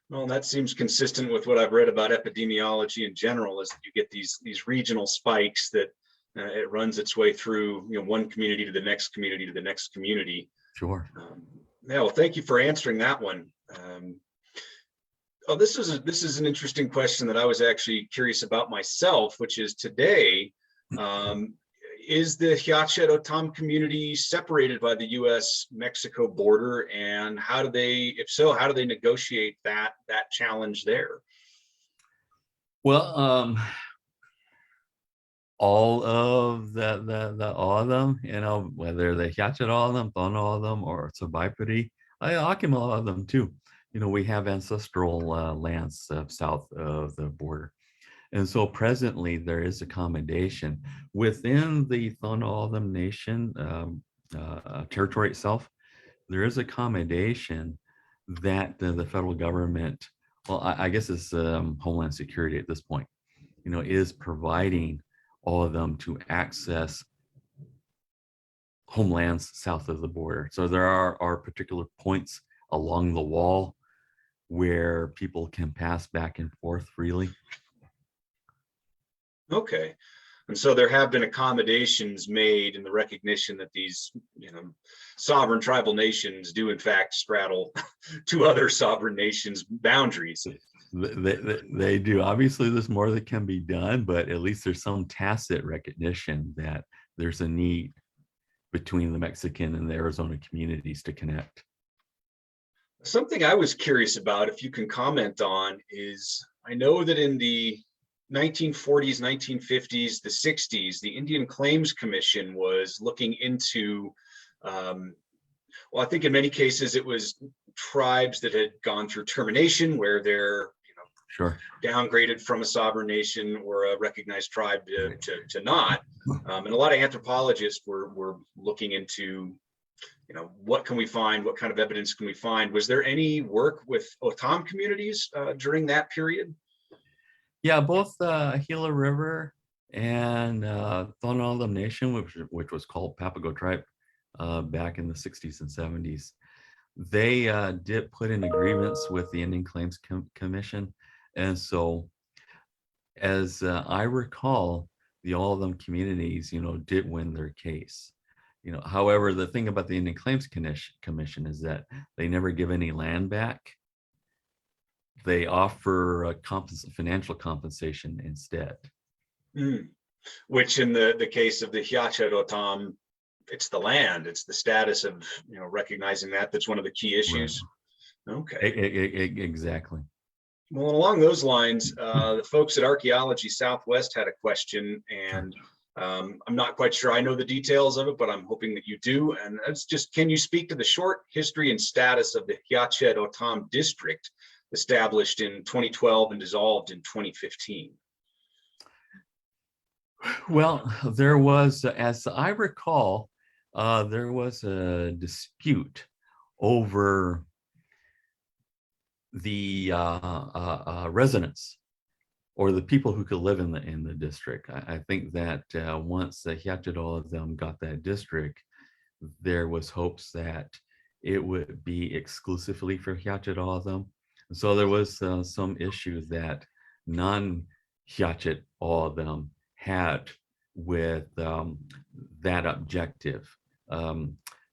Well, that seems consistent with what I've read about epidemiology in general, is that you get these regional spikes that it runs its way through, one community to the next community to the next community. Sure. Yeah, well, thank you for answering that one. This is an interesting question that I was actually curious about myself, which is today, is the Hia Ced O'odham community separated by the U.S.-Mexico border, and how do they, if so, how do they negotiate that challenge there? Well, all of the O'odham, whether the Hia Ced O'odham, Tohono O'odham, or Sabipari, Akim O'odham too. We have ancestral lands south of the border. And so presently there is accommodation within the Tohono O'odham Nation territory itself. There is accommodation that the federal government, well, I guess it's Homeland Security at this point, is providing all of them to access homelands south of the border. So there are particular points along the wall where people can pass back and forth freely. Okay. And so there have been accommodations made in the recognition that these, sovereign tribal nations do in fact straddle two other sovereign nations' boundaries. They do. Obviously, there's more that can be done, but at least there's some tacit recognition that there's a need between the Mexican and the Arizona communities to connect. Something I was curious about, if you can comment on, is I know that in the 1940s, 1950s, the 60s, the Indian Claims Commission was looking into, well, I think in many cases it was tribes that had gone through termination where they're Sure. downgraded from a sovereign nation or a recognized tribe to not. And a lot of anthropologists were looking into, what can we find? What kind of evidence can we find? Was there any work with O'odham communities during that period? Yeah, both Gila River and Tohono O'odham Nation, which was called Papago tribe back in the 60s and 70s, they did put in agreements with the Indian Claims Commission. And so, as I recall, the O'odham communities, did win their case. However, the thing about the Indian Claims Commission is that they never give any land back. They offer a financial compensation instead. Which in the case of the Hia Ced O'odham, it's the land, it's the status of, recognizing that's one of the key issues. Right. Okay. Exactly. Well, along those lines, the folks at Archaeology Southwest had a question, and I'm not quite sure I know the details of it, but I'm hoping that you do. And that's just, can you speak to the short history and status of the Hia Ced O'odham district, established in 2012 and dissolved in 2015? Well, there was, as I recall, there was a dispute over the residents or the people who could live in the district. I think that once the Hia Ced O'odham got that district, there was hopes that it would be exclusively for Hia Ced O'odham. So there was some issues that non-Hia Ced O'odham had with that objective.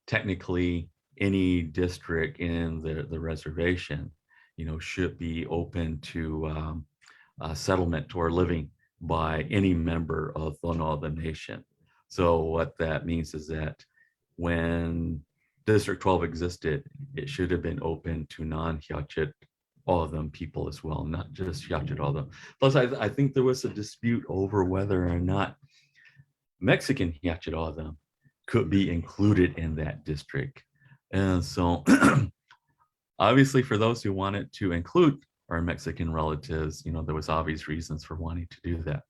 Technically, any district in the reservation, should be open to settlement or living by any member of the Tohono O'odham Nation. So what that means is that when District 12 existed, it should have been open to non-Hia Ced O'odham people as well, not just Hia Ced O'odham. Plus, I think there was a dispute over whether or not Mexican Hia Ced O'odham could be included in that district. And so obviously for those who wanted to include our Mexican relatives, there was obvious reasons for wanting to do that.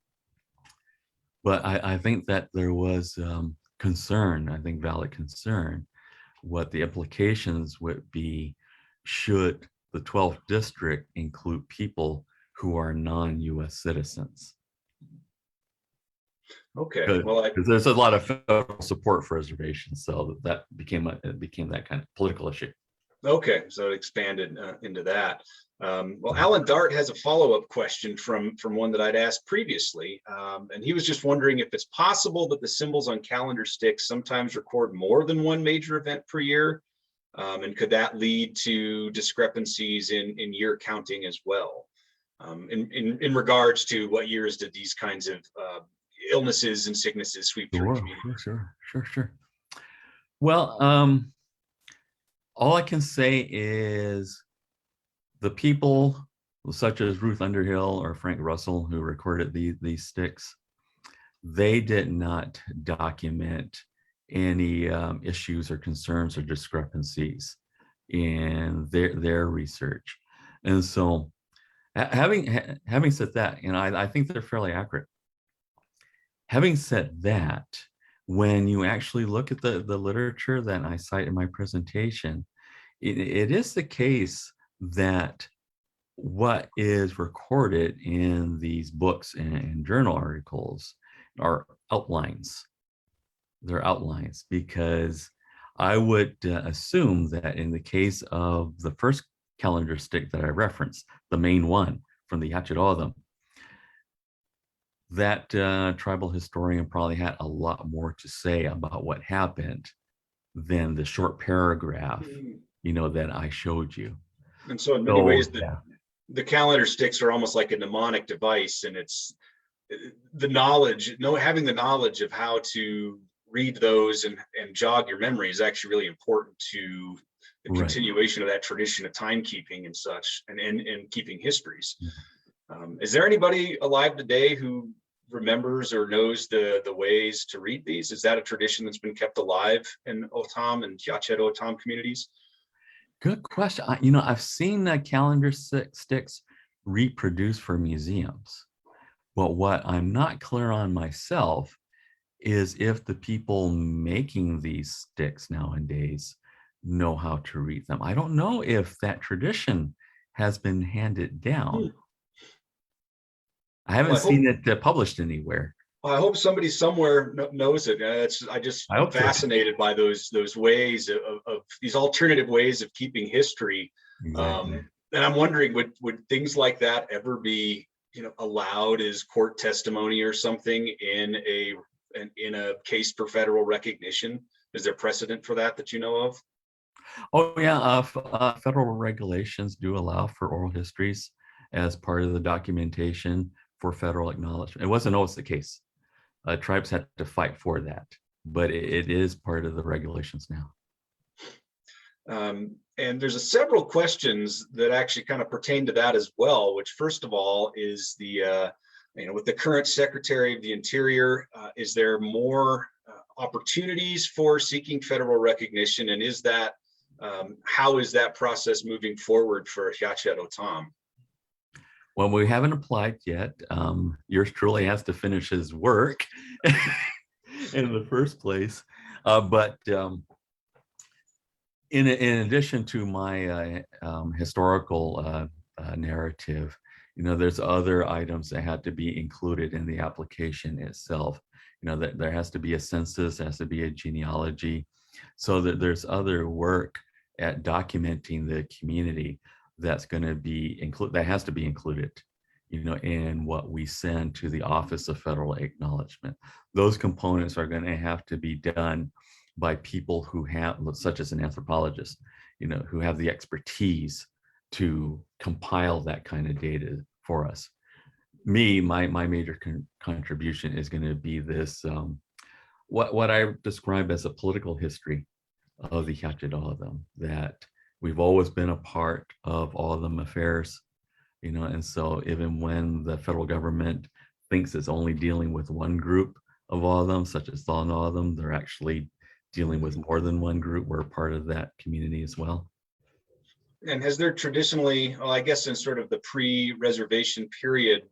But I think that there was concern, I think valid concern, what the implications would be should the 12th district include people who are non-US citizens. Okay, well, because there's a lot of federal support for reservations, so that became that kind of political issue. Okay, so it expanded into that. Well, Alan Dart has a follow-up question from one that I'd asked previously, and he was just wondering if it's possible that the symbols on calendar sticks sometimes record more than one major event per year, and could that lead to discrepancies in year counting as well, in regards to what years did these kinds of illnesses and sicknesses sweep through communities? Sure. Well, all I can say is the people such as Ruth Underhill or Frank Russell, who recorded these sticks, they did not document any issues or concerns or discrepancies in their research. And so having said that, I think they're fairly accurate. Having said that, when you actually look at the literature that I cite in my presentation, it is the case that what is recorded in these books and journal articles are outlines. They're outlines, because I would assume that in the case of the first calendar stick that I referenced, the main one from the Hia Ced O'odham, that tribal historian probably had a lot more to say about what happened than the short paragraph, that I showed you. And so in many So ways, the calendar sticks are almost like a mnemonic device, and it's the knowledge, having the knowledge of how to read those and jog your memory is actually really important to the right. continuation of that tradition of timekeeping and such, and keeping histories. Is there anybody alive today who remembers or knows the ways to read these? Is that a tradition that's been kept alive in O'odham and Hia Ced O'odham communities? Good question. I've seen calendar sticks reproduced for museums, but what I'm not clear on myself is if the people making these sticks nowadays know how to read them. I don't know if that tradition has been handed down. I haven't seen it published anywhere. Well, I hope somebody somewhere knows it. I'm fascinated by those ways of these alternative ways of keeping history. Exactly. And I'm wondering, would things like that ever be, allowed as court testimony or something in a case for federal recognition? Is there precedent for that you know of? Oh yeah, federal regulations do allow for oral histories as part of the documentation for federal acknowledgement. It wasn't always the case. Tribes had to fight for that, but it is part of the regulations now. And there's several questions that actually kind of pertain to that as well, which first of all is with the current Secretary of the Interior, is there more opportunities for seeking federal recognition? And how is that process moving forward for Hia Ced O'odham? Well, we haven't applied yet. Yours truly has to finish his work in the first place. But in addition to my historical narrative, there's other items that had to be included in the application itself. That there has to be a census, there has to be a genealogy, so that there's other work at documenting the community that's going to be that has to be included, in what we send to the Office of Federal Acknowledgement. Those components are going to have to be done by people who have, such as an anthropologist, who have the expertise to compile that kind of data for us. My major contribution is going to be this, what I describe as a political history of the Hia Ced O'odham, that we've always been a part of O'odham affairs, and so even when the federal government thinks it's only dealing with one group of O'odham, such as Tohono O'odham, they're actually dealing with more than one group. We're part of that community as well. And has there traditionally, well, I guess in sort of the pre-reservation period,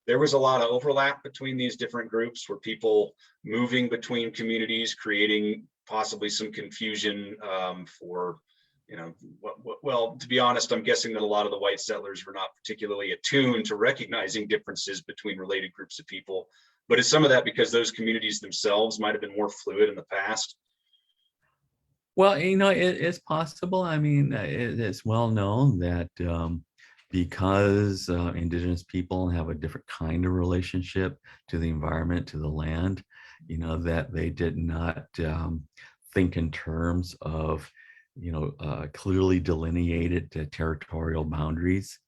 there was a lot of overlap between these different groups? Were people moving between communities, creating possibly some confusion for, well, to be honest, I'm guessing that a lot of the white settlers were not particularly attuned to recognizing differences between related groups of people. But is some of that because those communities themselves might have been more fluid in the past? Well, it's possible. I mean, it's well known that because indigenous people have a different kind of relationship to the environment, to the land, that they did not think in terms of, clearly delineated territorial boundaries.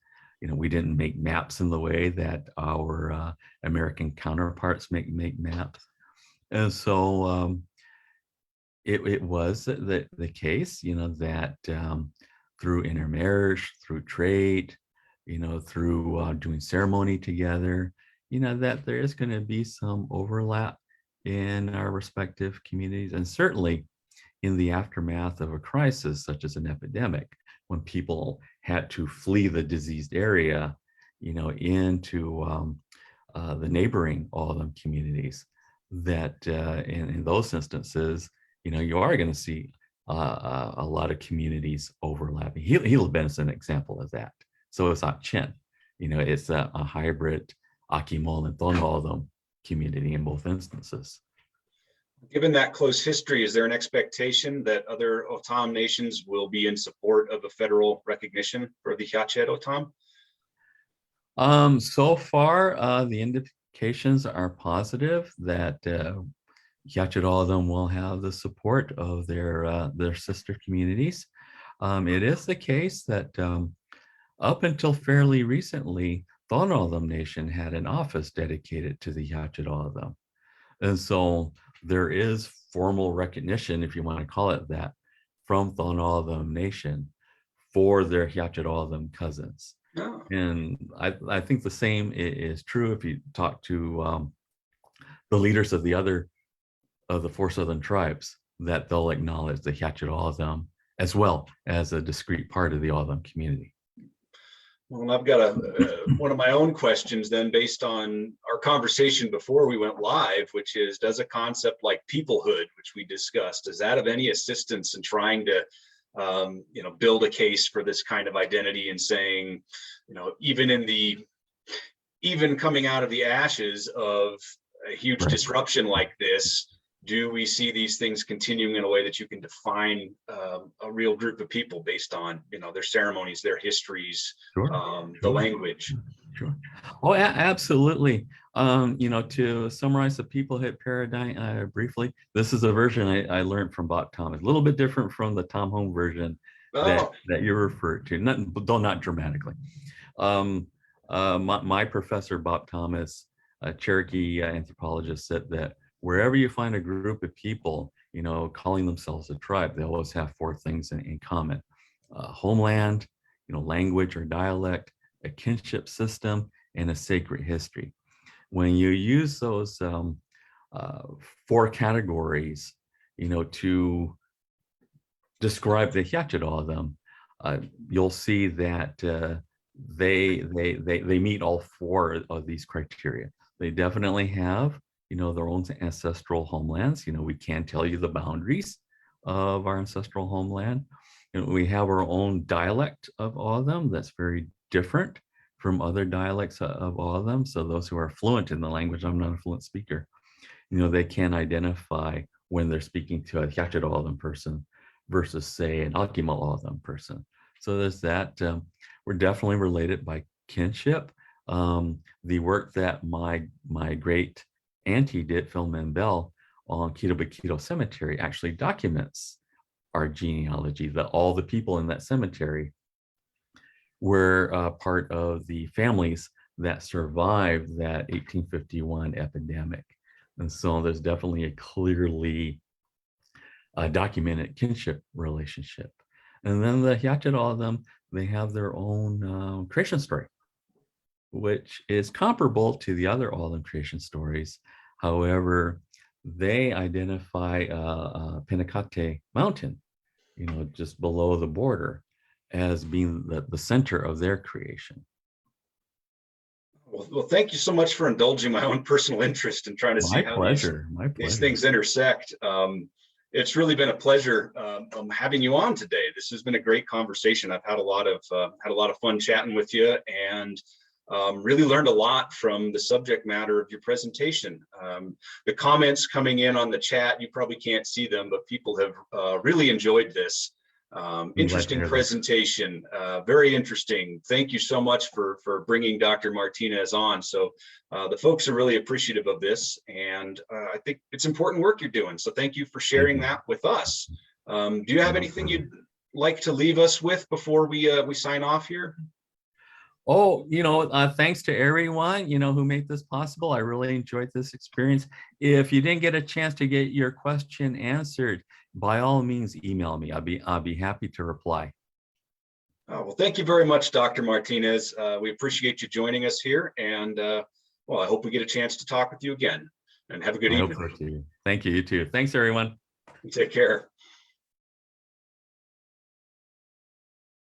We didn't make maps in the way that our American counterparts make maps. And so it was the case, that through intermarriage, through trade, through doing ceremony together, that there is going to be some overlap in our respective communities. And certainly in the aftermath of a crisis, such as an epidemic, when people had to flee the diseased area, into the neighboring O'odham communities, that in those instances, you are going to see a lot of communities overlapping. Hila Bend is an example of that. So is Chen. It's a hybrid Akimol and Tohono O'odham community in both instances. Given that close history, is there an expectation that other O'odham nations will be in support of a federal recognition for the Hia Ced O'odham? So far, the indications are positive that Hia Ced O'odham will have the support of their sister communities. It is the case that up until fairly recently, Tohono O'odham Nation had an office dedicated to the Hia Ced O'odham. And so there is formal recognition, if you want to call it that, from Tohono O'odham Nation for their Hia Ced O'odham cousins. Oh. And I think the same is true if you talk to the leaders of the 4 southern tribes, that they'll acknowledge the Hia Ced O'odham as well as a discrete part of the O'odham community. Well, I've got one of my own questions then, based on our conversation before we went live, which is, does a concept like peoplehood, which we discussed, is that of any assistance in trying to build a case for this kind of identity, and saying, even coming out of the ashes of a huge disruption like this, do we see these things continuing in a way that you can define a real group of people based on, their ceremonies, their histories, the language? Sure. Oh, absolutely. To summarize the peoplehood paradigm briefly, this is a version I learned from Bob Thomas, a little bit different from the Tom Home version that you referred to, not dramatically. My professor, Bob Thomas, a Cherokee anthropologist, said that wherever you find a group of people, calling themselves a tribe, they always have 4 things in common: homeland, language or dialect, a kinship system, and a sacred history. When you use those 4 categories, to describe the Hia Ced O'odham, you'll see that they meet all 4 of these criteria. They definitely have their own ancestral homelands. We can tell you the boundaries of our ancestral homeland. We have our own dialect of O'odham that's very different from other dialects of O'odham. So those who are fluent in the language, I'm not a fluent speaker, they can identify when they're speaking to a Hia Ced O'odham person versus, say, an Alkimal O'odham person. So there's that. We're definitely related by kinship. The work that my great auntie did, Phil Bell, on Quito Cemetery, actually documents our genealogy, that all the people in that cemetery were part of the families that survived that 1851 epidemic. And so there's definitely a clearly documented kinship relationship. And then the Hia Ced O'odham, they have their own creation story, which is comparable to the other O'odham creation stories. However, they identify Pinacate Mountain, just below the border, as being the center of their creation. Well, thank you so much for indulging my own personal interest in trying to see how these things intersect. It's really been a pleasure having you on today. This has been a great conversation. I've had a lot of fun chatting with you, and really learned a lot from the subject matter of your presentation. The comments coming in on the chat, you probably can't see them, but people have really enjoyed this. Interesting presentation, very interesting. Thank you so much for bringing Dr. Martinez on. So the folks are really appreciative of this, and I think it's important work you're doing. So thank you for sharing that with us. Do you have anything you'd like to leave us with before we sign off here? Oh, thanks to everyone, who made this possible. I really enjoyed this experience. If you didn't get a chance to get your question answered, by all means, email me. I'll be happy to reply. Well, thank you very much, Dr. Martinez. We appreciate you joining us here, and well, I hope we get a chance to talk with you again. And have a good evening. Thank you. You too. Thanks, everyone. Take care.